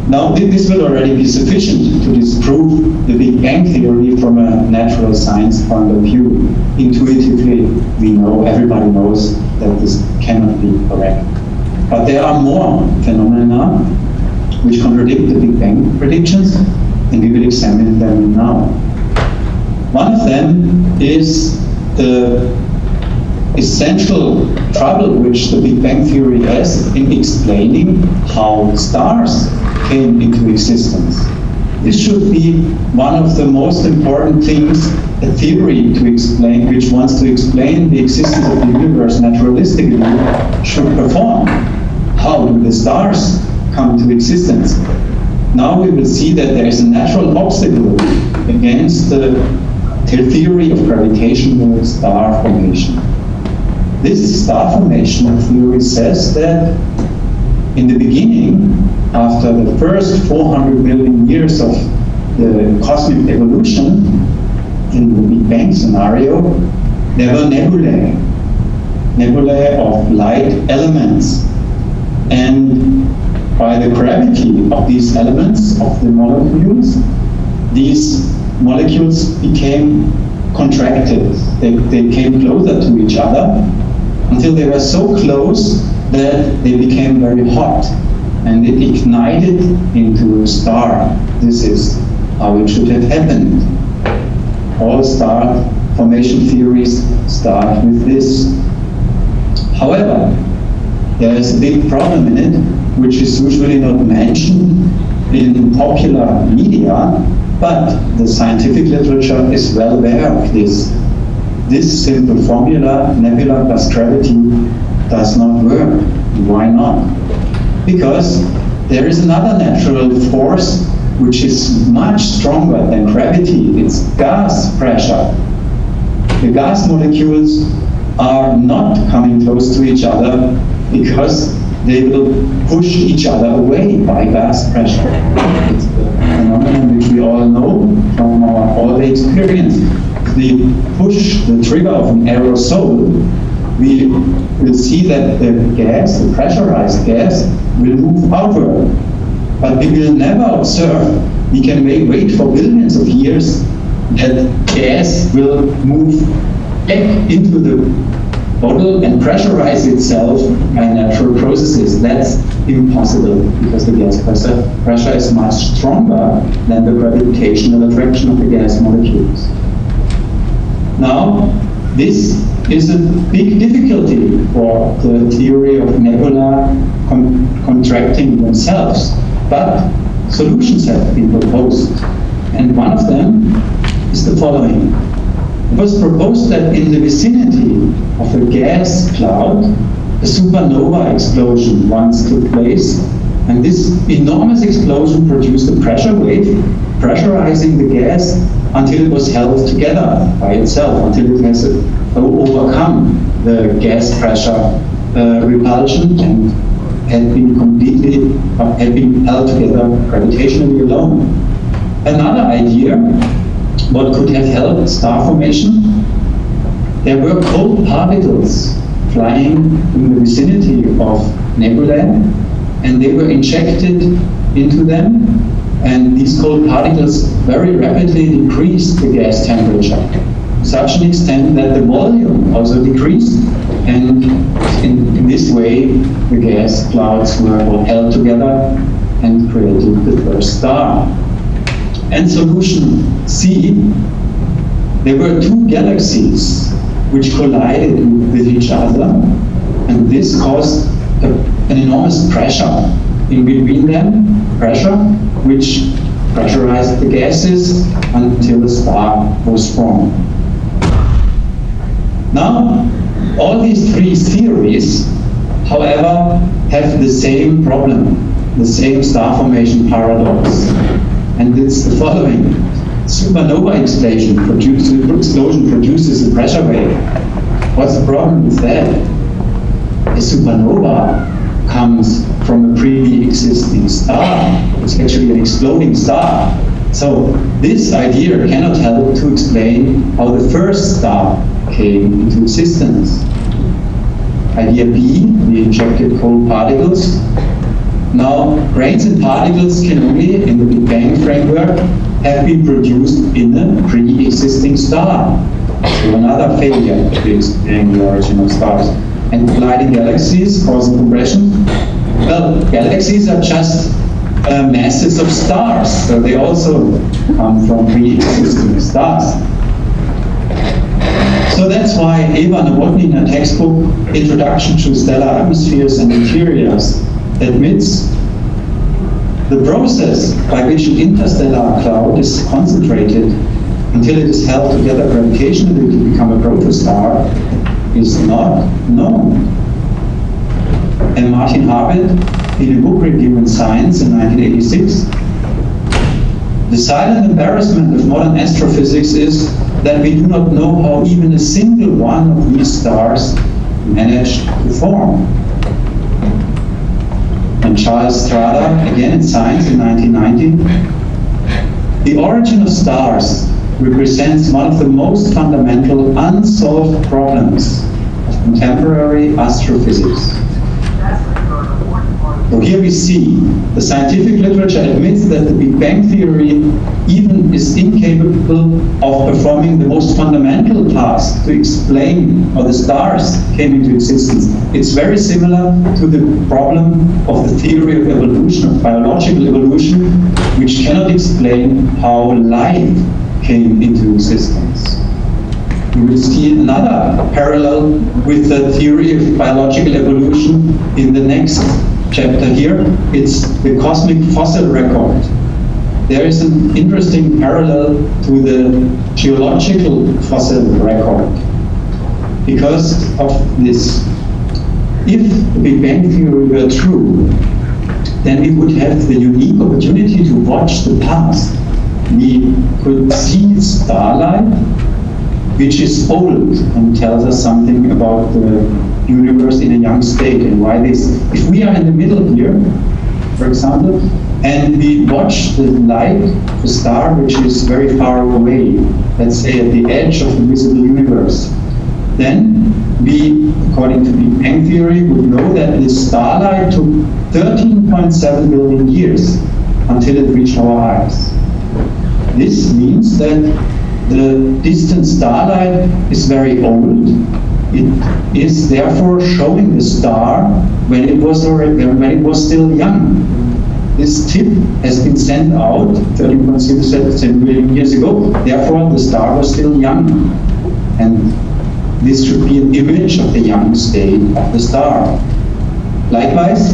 Now, this will already be sufficient to disprove the Big Bang theory from a natural science point of view. Intuitively, we know, everybody knows that this cannot be correct. But there are more phenomena which contradict the Big Bang predictions, and we will examine them now. One of them is the essential trouble which the Big Bang theory has in explaining how stars came into existence. This should be one of the most important things a theory to explain, which wants to explain the existence of the universe naturalistically, should perform. How do the stars come to existence? Now we will see that there is a natural obstacle against the theory of gravitational star formation. This star formation theory says that in the beginning, after the first 400 million years of the cosmic evolution, in the Big Bang scenario, there were nebulae of light elements. And by the gravity of these elements, of the molecules, these molecules became contracted. They came closer to each other until they were so close that they became very hot. And it ignited into a star. This is how it should have happened. All star formation theories start with this. However, there is a big problem in it, which is usually not mentioned in popular media, but the scientific literature is well aware of this. This simple formula, nebula plus gravity, does not work. Why not? Because there is another natural force which is much stronger than gravity. It's gas pressure. The gas molecules are not coming close to each other because they will push each other away by gas pressure. It's a phenomenon which we all know from our all-day experience. If we push the trigger of an aerosol, we will see that the gas, the pressurized gas, will move outward. But we will never observe, we can wait for billions of years, that gas will move back into the bottle and pressurize itself by natural processes. That's impossible because the gas pressure is much stronger than the gravitational attraction of the gas molecules. Now, this is a big difficulty for the theory of nebula contracting themselves, but solutions have been proposed, and one of them is the following. It was proposed that in the vicinity of a gas cloud, a supernova explosion once took place, and this enormous explosion produced a pressure wave, pressurizing the gas until it was held together by itself, until it has overcome the gas pressure repulsion and had been held together gravitationally alone. Another idea, what could have helped star formation? There were cold particles flying in the vicinity of nebulae, and they were injected into them, and these cold particles very rapidly decreased the gas temperature to such an extent that the volume also decreased, and in this way the gas clouds were held together and created the first star. And solution C, there were two galaxies which collided with each other, and this caused an enormous pressure in between them, pressure which pressurized the gases until the star was formed. Now, all these three theories, however, have the same problem, the same star formation paradox, and it's the following. Supernova explosion produces a pressure wave. What's the problem with that? A supernova comes from a pre-existing star. It's actually an exploding star. So this idea cannot help to explain how the first star came into existence. Idea B, the injected cold particles. Now, grains and particles can only, in the Big Bang framework, have been produced in a pre-existing star. So another failure to explain the origin of stars. And colliding galaxies causing compression. Well, galaxies are just masses of stars, so they also come from pre-existing stars. So that's why Eva Novotny in her textbook, Introduction to Stellar Atmospheres and Interiors, admits the process by which an interstellar cloud is concentrated until it is held together gravitationally to become a protostar is not known. And Martin Harvard, in a book review in Science in 1986, the silent embarrassment of modern astrophysics is that we do not know how even a single one of these stars managed to form. And Charles Strada, again in Science in 1990, the origin of stars represents one of the most fundamental unsolved problems of contemporary astrophysics. So here we see the scientific literature admits that the Big Bang theory even is incapable of performing the most fundamental task to explain how the stars came into existence. It's very similar to the problem of the theory of evolution, of biological evolution, which cannot explain how life came into existence. You will see another parallel with the theory of biological evolution in the next chapter here. It's the cosmic fossil record. There is an interesting parallel to the geological fossil record because of this. If the Big Bang theory were true, then we would have the unique opportunity to watch the past. We could see starlight, which is old and tells us something about the universe in a young state and why this. If we are in the middle here, for example, and we watch the light of a star which is very far away, let's say at the edge of the visible universe, then we, according to Big Bang theory, would know that this starlight took 13.7 billion years until it reached our eyes. This means that the distant starlight is very old, It is therefore showing the star when it was still young. This tip has been sent out 13.67 million years ago. Therefore, the star was still young, and this should be an image of the young state of the star. Likewise,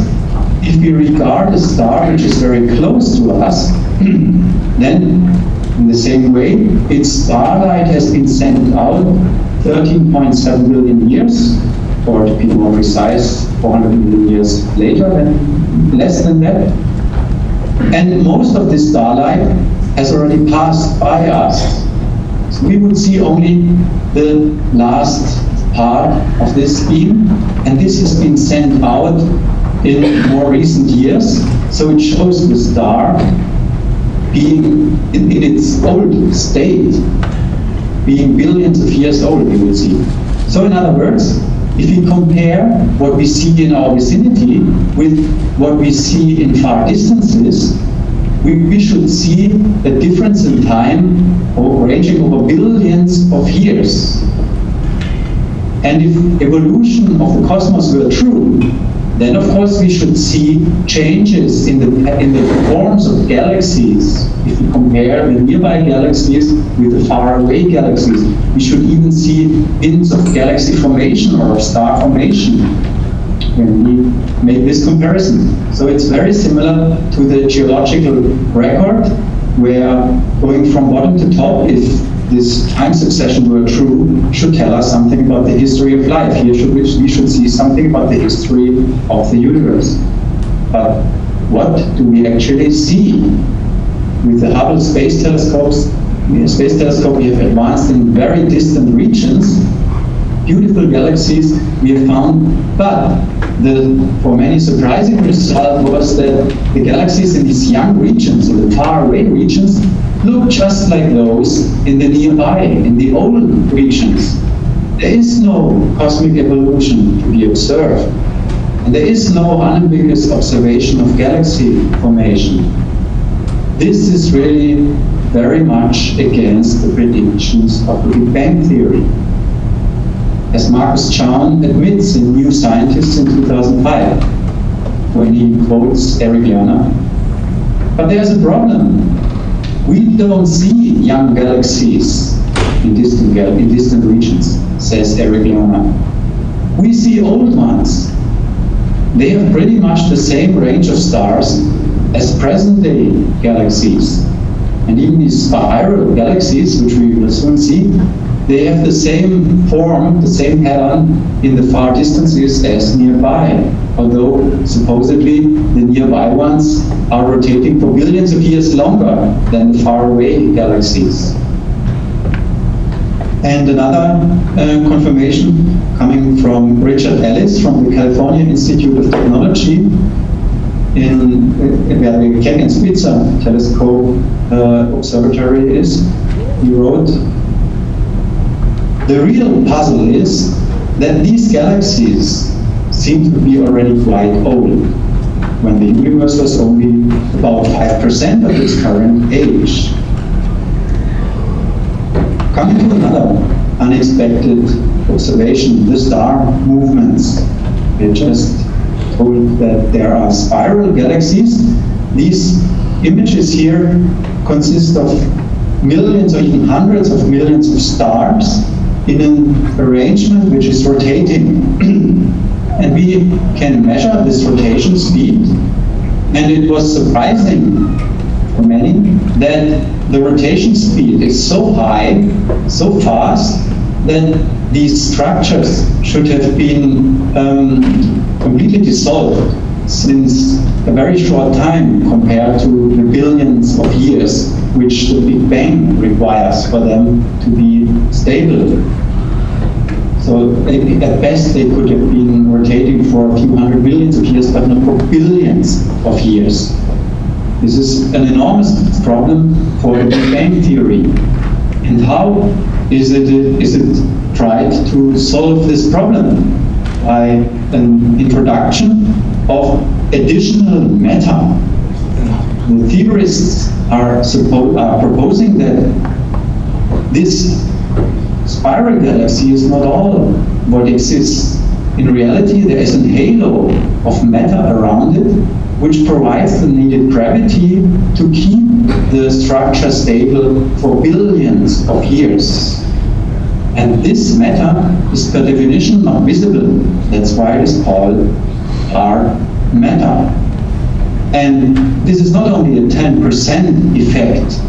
if we regard a star which is very close to us, then in the same way, its starlight has been sent out 13.7 billion years, or to be more precise, 400 million years later, less than that. And most of this starlight has already passed by us. So we would see only the last part of this beam, and this has been sent out in more recent years, so it shows the star being in its old state, being billions of years old, you will see. So in other words, if we compare what we see in our vicinity with what we see in far distances, we should see a difference in time ranging over billions of years. And if evolution of the cosmos were true, then of course we should see changes in the forms of galaxies. If we compare the nearby galaxies with the faraway galaxies, we should even see hints of galaxy formation or of star formation when we make this comparison. So it's very similar to the geological record, where going from bottom to top, if this time succession were true, should tell us something about the history of life. Here we should see something about the history of the universe. But what do we actually see? With the Hubble Space Telescope, we have advanced in very distant regions. Beautiful galaxies we have found, but for many surprising result was that the galaxies in these young regions, in the faraway regions, look just like those in the nearby, in the old regions. There is no cosmic evolution to be observed, and there is no unambiguous observation of galaxy formation. This is really very much against the predictions of the Big Bang Theory, as Marcus Chown admits in New Scientist in 2005, when he quotes Eric Lerner. But there's a problem. We don't see young galaxies in distant regions, says Eric Lerner. We see old ones. They have pretty much the same range of stars as present-day galaxies. And even these spiral galaxies, which we will soon see, they have the same form, the same pattern in the far distances as nearby, although supposedly the nearby ones are rotating for billions of years longer than the faraway galaxies. And another confirmation coming from Richard Ellis from the California Institute of Technology, where the Keck and Spitzer telescope observatory is. He wrote, "The real puzzle is that these galaxies seem to be already quite old, when the universe was only about 5% of its current age." Coming to another unexpected observation, the star movements. We just told that there are spiral galaxies. These images here consist of millions or even hundreds of millions of stars in an arrangement which is rotating. And we can measure this rotation speed, and it was surprising for many that the rotation speed is so high, so fast, that these structures should have been completely dissolved since a very short time compared to the billions of years which the Big Bang requires for them to be stable. So at best they could have been rotating for a few hundred millions of years, but not for billions of years. This is an enormous problem for the Big Bang Theory. And how is it tried to solve this problem? By an introduction of additional matter. The theorists are proposing that this spiral galaxy is not all what exists. In reality, there is a halo of matter around it, which provides the needed gravity to keep the structure stable for billions of years. And this matter is per definition not visible. That's why it is called dark matter. And this is not only a 10% effect.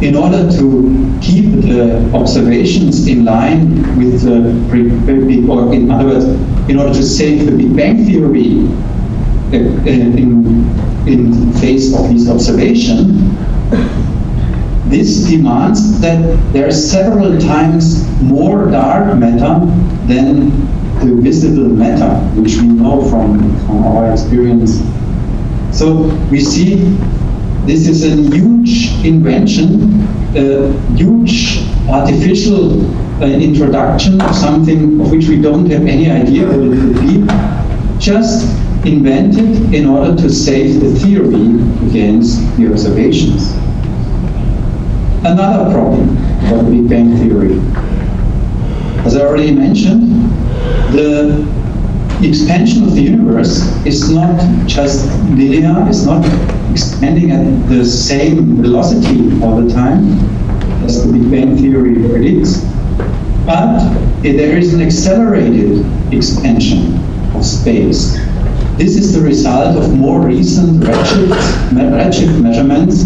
In order to keep the observations in line with the, or in other words, in order to save the Big Bang Theory in face of these observations, this demands that there are several times more dark matter than the visible matter, which we know from our experience. So we see this is a huge invention, a huge artificial introduction of something of which we don't have any idea what it could be, just invented in order to save the theory against the observations. Another problem for the Big Bang Theory. As I already mentioned, the expansion of the universe is not just linear, it's not expanding at the same velocity all the time as the Big Bang Theory predicts, but there is an accelerated expansion of space. This is the result of more recent redshift measurements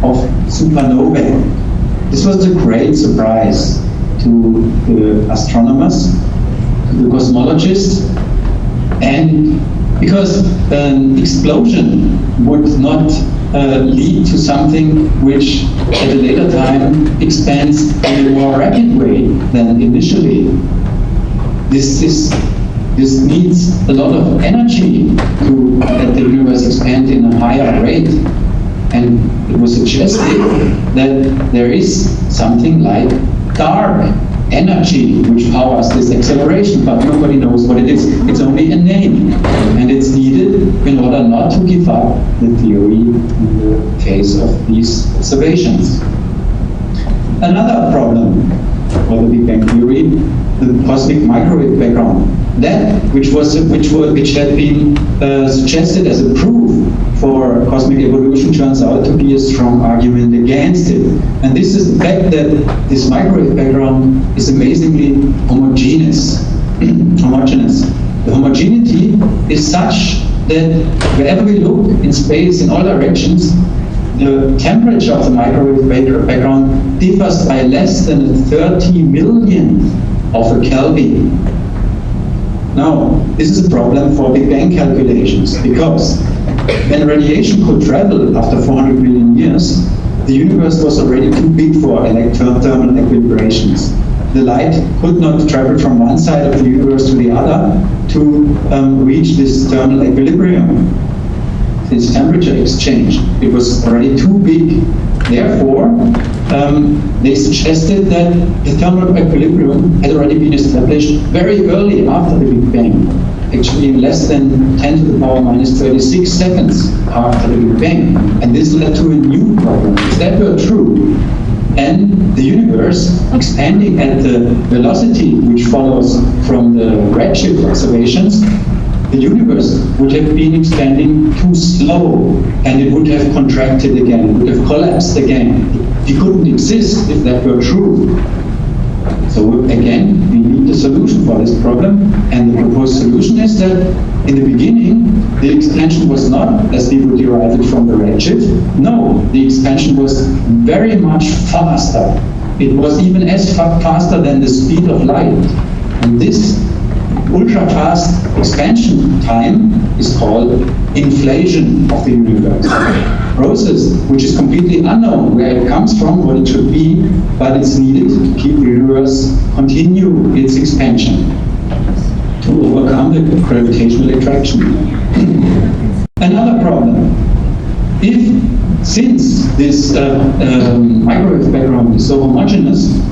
of supernovae. This was a great surprise to the astronomers, to the cosmologists, and because an explosion would not lead to something which at a later time expands in a more rapid way than initially. This needs a lot of energy to let the universe expand in a higher rate. And it was suggested that there is something like dark energy which powers this acceleration, but nobody knows what it is. It's only a name, and it's needed in order not to give up the theory in the face of these observations. Another problem for the Big Bang Theory, the cosmic microwave background. That which had been suggested as a proof for cosmic evolution turns out to be a strong argument against it. And this is the fact that this microwave background is amazingly homogeneous. The homogeneity is such that wherever we look in space in all directions, the temperature of the microwave background differs by less than a 30 millionth of a Kelvin. Now, this is a problem for Big Bang calculations, because when radiation could travel after 400 million years, the universe was already too big for thermal equilibrations. The light could not travel from one side of the universe to the other to reach this thermal equilibrium, this temperature exchange. It was already too big. Therefore, they suggested that the thermal equilibrium had already been established very early after the Big Bang, actually in less than 10 to the power minus 36 seconds after the Big Bang. And this led to a new problem. If that were true, and the universe expanding at the velocity which follows from the redshift observations, the universe would have been expanding too slow, and it would have contracted again, it would have collapsed again. It couldn't exist if that were true. So again, we need a solution for this problem, and the proposed solution is that in the beginning, the expansion was not as we would derive it from the redshift. No, the expansion was very much faster. It was even as faster than the speed of light. And this ultra-fast expansion time is called inflation of the universe. Process which is completely unknown where it comes from, what it should be, but it's needed to keep the universe continue its expansion to overcome the gravitational attraction. Another problem, since this microwave background is so homogeneous,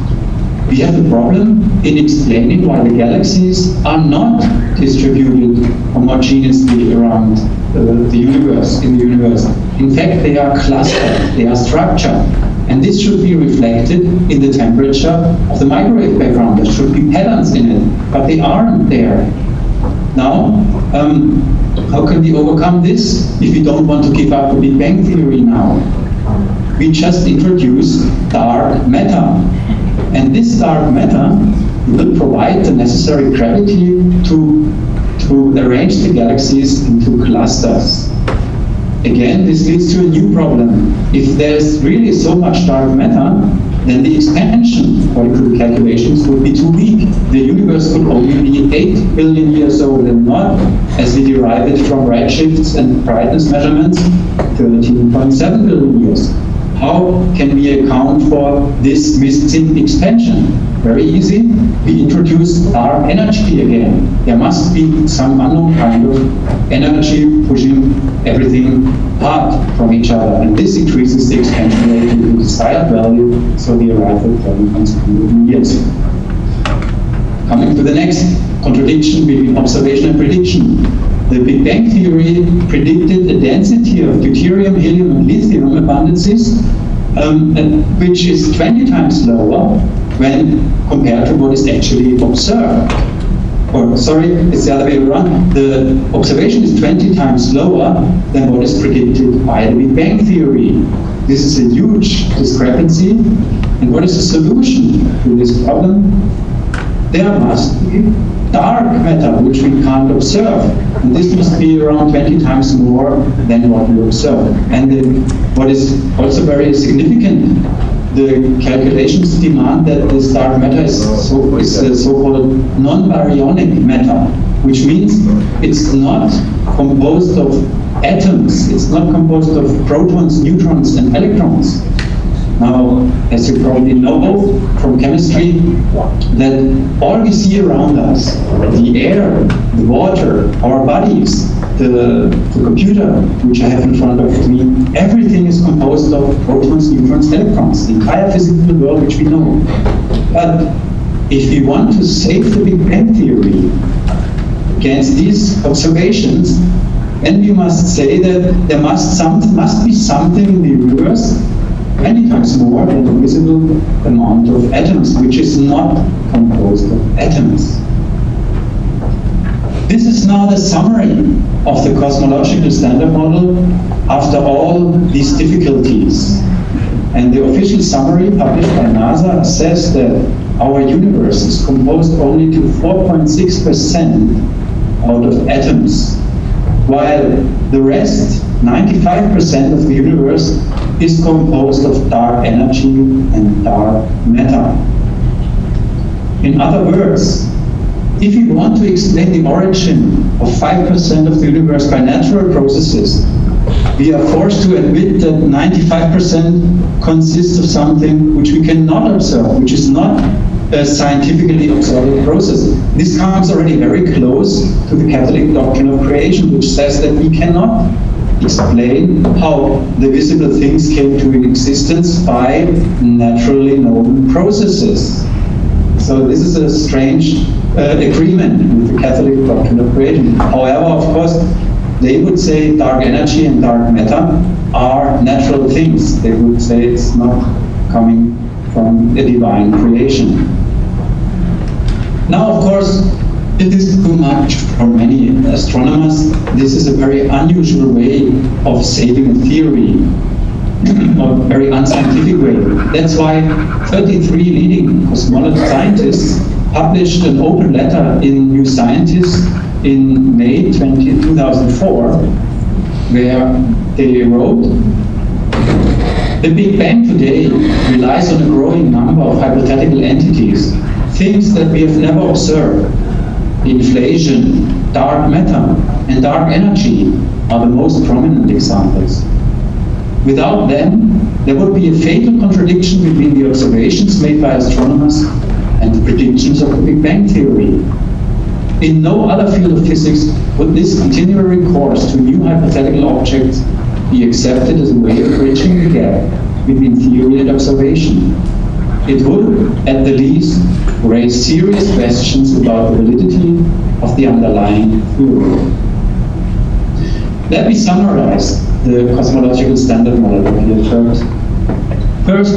we have a problem in explaining why the galaxies are not distributed homogeneously around the universe, in the universe. In fact, they are clustered, they are structured. And this should be reflected in the temperature of the microwave background. There should be patterns in it, but they aren't there. Now, how can we overcome this if we don't want to give up the Big Bang Theory now? We just introduce dark matter. And this dark matter will provide the necessary gravity to arrange the galaxies into clusters. Again, this leads to a new problem. If there's really so much dark matter, then the expansion, according to the calculations, would be too weak. The universe could only be 8 billion years old and not, as we derive it from redshifts and brightness measurements, 13.7 billion years. How can we account for this missing expansion? Very easy. We introduce dark energy again. There must be some unknown kind of energy pushing everything apart from each other. And this increases the expansion rate to the desired value, so we arrive at 7.2 billion years. Coming to the next contradiction between observation and prediction. The Big Bang Theory predicted a density of deuterium, helium, and lithium abundances, which is 20 times lower when compared to what is actually observed. Or, sorry, it's the other way around. The observation is 20 times lower than what is predicted by the Big Bang Theory. This is a huge discrepancy. And what is the solution to this problem? There must be dark matter, which we can't observe. And this must be around 20 times more than what we observe. And what is also very significant, the calculations demand that this dark matter is so-called non-baryonic matter, which means it's not composed of atoms, it's not composed of protons, neutrons, and electrons. Now, as you probably know from chemistry, that all we see around us, the air, the water, our bodies, the computer, which I have in front of me, everything is composed of protons, neutrons, electrons, the entire physical world which we know. But if we want to save the Big Bang Theory against these observations, then we must say that there must be something in the universe many times more than the visible amount of atoms, which is not composed of atoms. This is now the summary of the cosmological standard model after all these difficulties. And the official summary published by NASA says that our universe is composed only to 4.6% out of atoms, while the rest, 95% of the universe, is composed of dark energy and dark matter. In other words, if we want to explain the origin of 5% of the universe by natural processes, we are forced to admit that 95% consists of something which we cannot observe, which is not a scientifically observable process. This comes already very close to the Catholic doctrine of creation, which says that we cannot explain how the visible things came to existence by naturally known processes. So this is a strange agreement with the Catholic doctrine of creation. However, of course, they would say dark energy and dark matter are natural things. They would say it's not coming from a divine creation. Now, of course, it is too much for many astronomers. This is a very unusual way of saving a theory, or a very unscientific way. That's why 33 leading cosmology scientists published an open letter in New Scientist in May 2004, where they wrote, "The Big Bang today relies on a growing number of hypothetical entities, things that we have never observed. Inflation, dark matter, and dark energy are the most prominent examples. Without them, there would be a fatal contradiction between the observations made by astronomers and the predictions of the Big Bang Theory. In no other field of physics would this continual recourse to new hypothetical objects be accepted as a way of bridging the gap between theory and observation. It would, at the least, raise serious questions about the validity of the underlying theory." Let me summarize the cosmological standard model that we have heard First,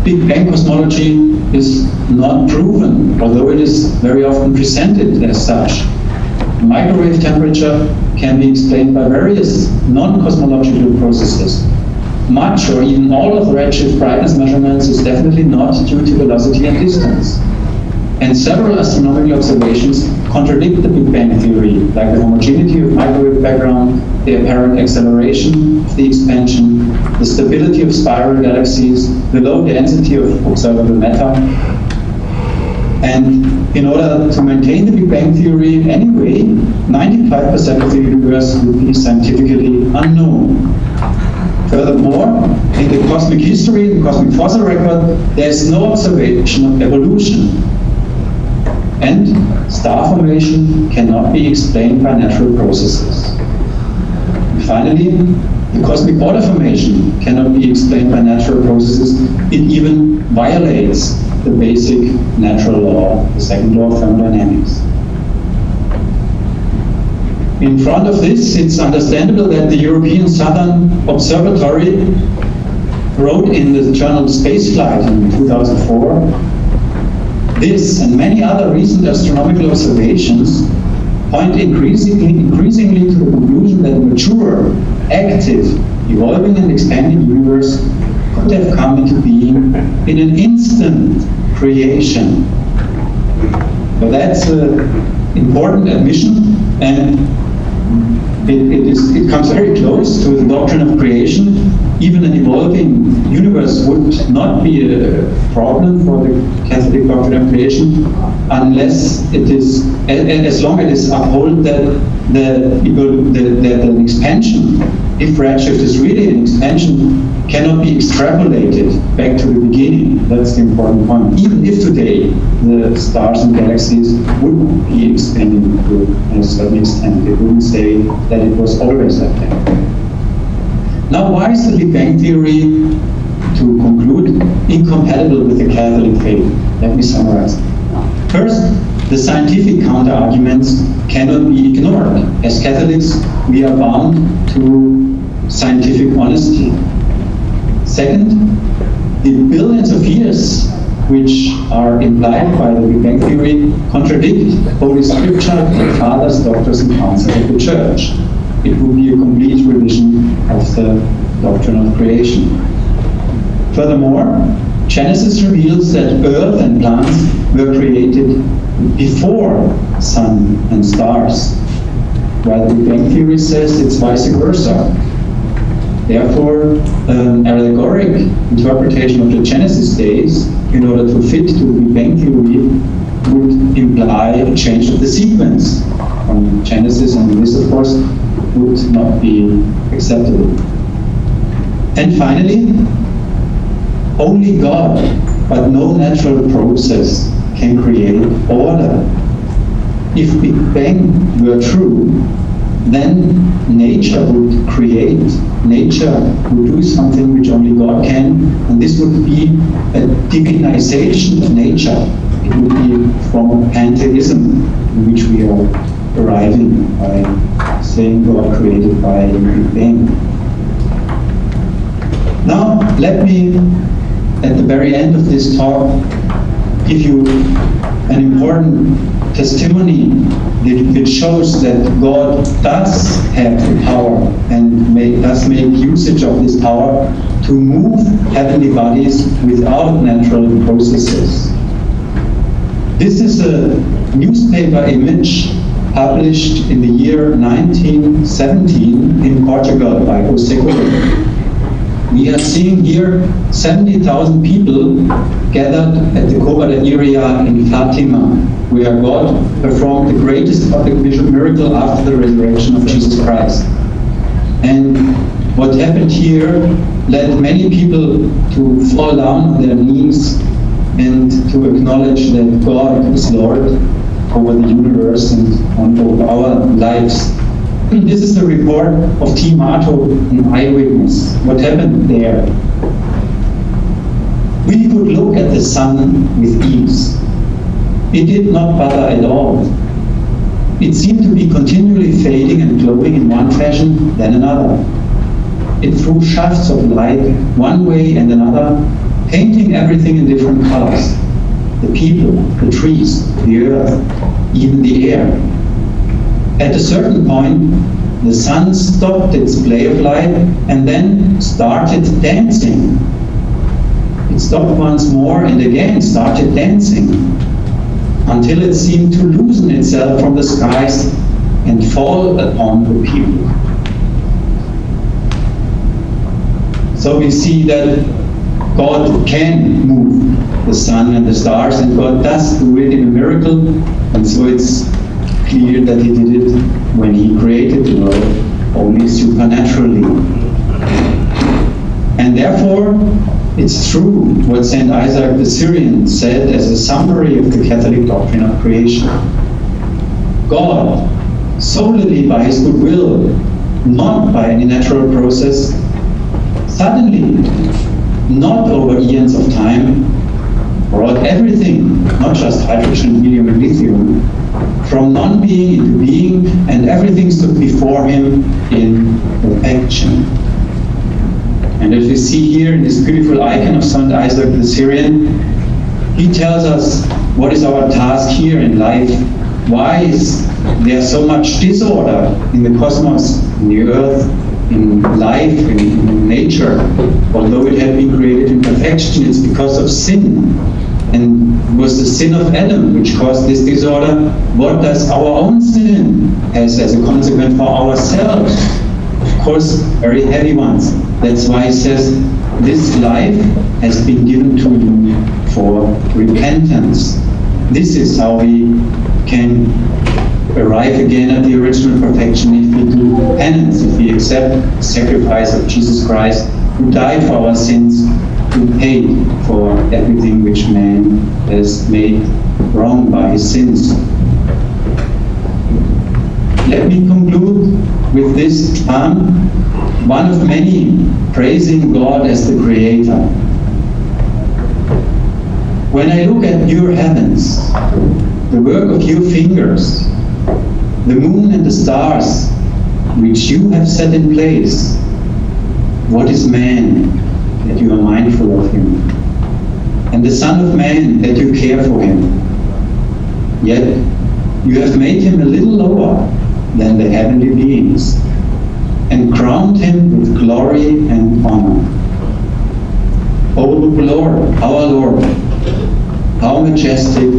Big Bang cosmology is not proven, although it is very often presented as such. Microwave temperature can be explained by various non-cosmological processes. Much or even all of the redshift brightness measurements is definitely not due to velocity and distance. And several astronomical observations contradict the Big Bang theory, like the homogeneity of microwave background, the apparent acceleration of the expansion, the stability of spiral galaxies, the low density of observable matter. And in order to maintain the Big Bang theory anyway, 95% of the universe would be scientifically unknown. Furthermore, in the cosmic history, the cosmic fossil record, there is no observation of evolution. And star formation cannot be explained by natural processes. And finally, the cosmic order formation cannot be explained by natural processes. It even violates the basic natural law, the second law of thermodynamics. In front of this, it's understandable that the European Southern Observatory wrote in the journal Spaceflight in 2004, this and many other recent astronomical observations point increasingly to the conclusion that a mature, active, evolving and expanding universe could have come into being in an instant creation. So that's an important admission, and it comes very close to the doctrine of creation. Even an evolving universe would not be a problem for the Catholic doctrine of creation unless it is, as long as it is upheld that an expansion, if redshift is really an expansion, cannot be extrapolated back to the beginning. That's the important point. Even if today the stars and galaxies would be expanding to a certain extent, it wouldn't say that it was always like that. Now, why is the Big Bang theory, to conclude, incompatible with the Catholic faith? Let me summarize. First, the scientific counter-arguments cannot be ignored. As Catholics, we are bound to scientific honesty. Second, the billions of years which are implied by the Big Bang theory contradict Holy Scripture, the fathers, doctors, and councils of the Church. It would be a complete revision of the doctrine of creation. Furthermore, Genesis reveals that Earth and plants were created before sun and stars, while the Big Bang theory says it's vice versa. Therefore, an allegoric interpretation of the Genesis days, in order to fit to the Big Bang theory, would imply a change of the sequence from Genesis, and this, of course, would not be acceptable. And finally, only God, but no natural process, can create order. If Big Bang were true, then nature would create. Nature would do something which only God can, and this would be a divinization of nature. It would be a form of pantheism in which we are arriving by saying God created by Big Bang. Now, let me, at the very end of this talk, give you an important testimony that shows that God does have the power and does make usage of this power to move heavenly bodies without natural processes. This is a newspaper image published in the year 1917 in Portugal by Seiler. We are seeing here 70,000 people gathered at the Cova area in Fatima, where God performed the greatest public miracle after the resurrection of Jesus Christ. And what happened here led many people to fall down on their knees and to acknowledge that God is Lord over the universe and over our lives. This is the report of T. Marto, an eyewitness. What happened there? We could look at the sun with ease. It did not bother at all. It seemed to be continually fading and glowing in one fashion, then another. It threw shafts of light one way and another, painting everything in different colors. The people, the trees, the earth, even the air. At a certain point, the sun stopped its play of light and then started dancing. It stopped once more and again started dancing, until it seemed to loosen itself from the skies and fall upon the people. So we see that God can move the sun and the stars, and God does do it in a miracle, and so it's clear that He did it when He created the world, only supernaturally. And therefore, it's true what St. Isaac the Syrian said as a summary of the Catholic doctrine of creation. God, solely by His good will, not by any natural process, suddenly, not over eons of time, brought everything, not just hydrogen, helium, and lithium, from non-being into being, and everything stood before Him in perfection. And as we see here in this beautiful icon of St. Isaac the Syrian, he tells us what is our task here in life. Why is there so much disorder in the cosmos, in the earth, in life, in nature? Although it had been created in perfection, it's because of sin. And it was the sin of Adam which caused this disorder. What does our own sin has as a consequence for ourselves? Of course, very heavy ones. That's why he says, this life has been given to you for repentance. This is how we can arrive again at the original perfection if we do penance, if we accept the sacrifice of Jesus Christ, who died for our sins, who paid for everything which man has made wrong by his sins. Let me conclude with this psalm, one of many, praising God as the Creator. When I look at your heavens, the work of your fingers, the moon and the stars, which you have set in place, what is man that you are mindful of him? And the Son of Man that you care for him? Yet you have made him a little lower than the heavenly beings, and crowned him with glory and honor. O Lord, our Lord, how majestic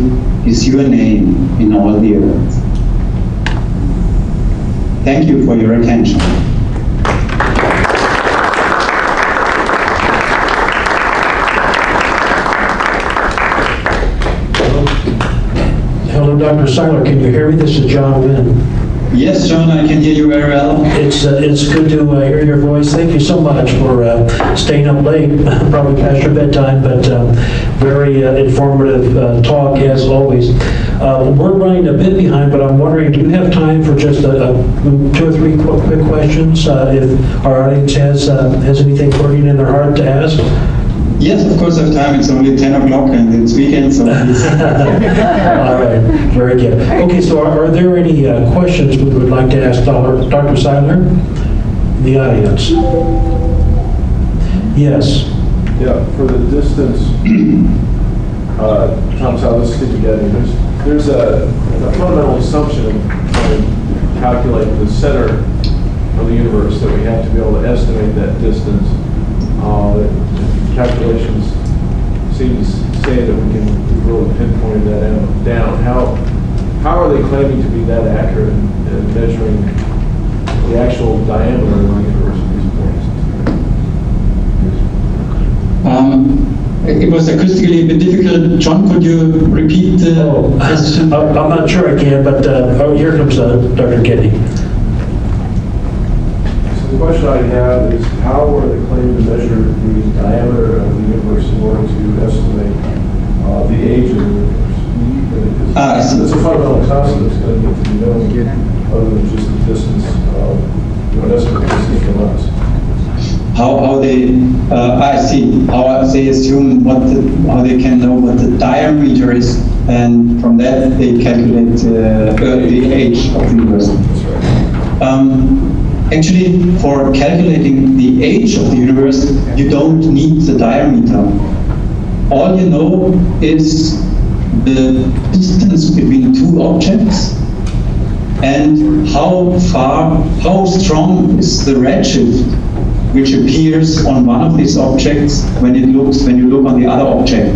is your name in all the earth. Thank you for your attention. Hello, Dr. Seiler. Can you hear me? This is John Wynn. Yes, John, I can hear you very well. It's good to hear your voice. Thank you so much for staying up late, probably past your bedtime, but very informative talk as always. We're running a bit behind, but I'm wondering, do you have time for just 2 or 3 quick questions? If our audience has anything burning in their heart to ask? Yes, of course I have time. It's only 10 o'clock and it's weekend, so please. All right, very good. Okay, so are there any questions we would like to ask Dr. Seiler? The audience. Yes. Yeah, for the distance, Tom Seiler, let's stick together. There's a fundamental assumption in trying to calculate the center of the universe that we have to be able to estimate that distance. Calculations seem to say that we can really pinpoint that down. How are they claiming to be that accurate in measuring the actual diameter of the universe at these points? It was acoustically a bit difficult. John, could you repeat the question? I'm not sure I can, but here comes Dr. Kenny. The question I have is, how are they claiming to measure the diameter of the universe in order to estimate the age of the universe? I see. It's a fundamental concept that's going to need to be known other than just the distance, an estimate distance from us. How they, I see, how they assume how they can know what the diameter is, and from that they calculate the age of the universe. That's right. Actually, for calculating the age of the universe, you don't need the diameter. all you know is the distance between two objects and how strong is the redshift which appears on one of these objects when you look on the other object.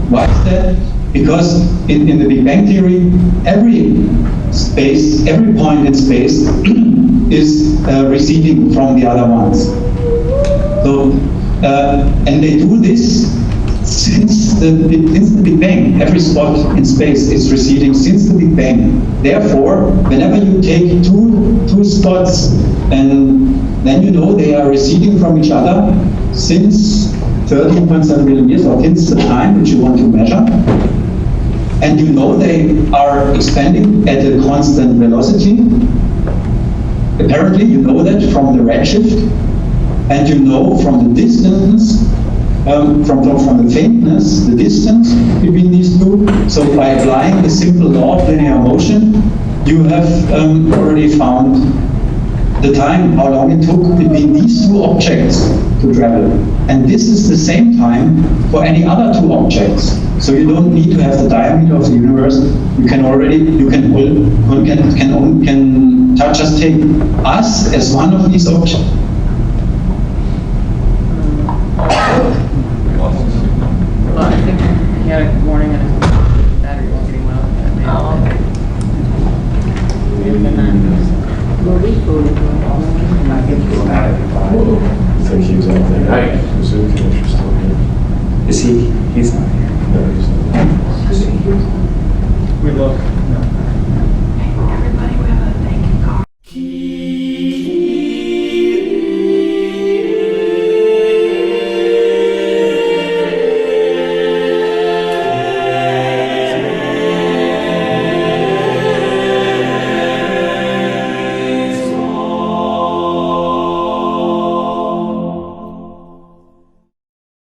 Why is that? Because in the Big Bang theory, every point in space is receding from the other ones. So, and they do this since the Big Bang. Every spot in space is receding since the Big Bang. Therefore, whenever you take two spots, and then you know they are receding from each other since 13.7 billion years, or since the time which you want to measure, and you know they are expanding at a constant velocity. Apparently, you know that from the redshift, and you know from the distance, from the faintness, the distance between these two. So by applying the simple law of linear motion, you have already found the time, how long it took between these two objects to travel. And this is the same time for any other two objects. So you don't need to have the diameter of the universe. You can just take us as one of these objects. Well, I think he had a warning and his battery wasn't getting well. Oh, okay. So he was out there. Hi. So interesting. Is he's not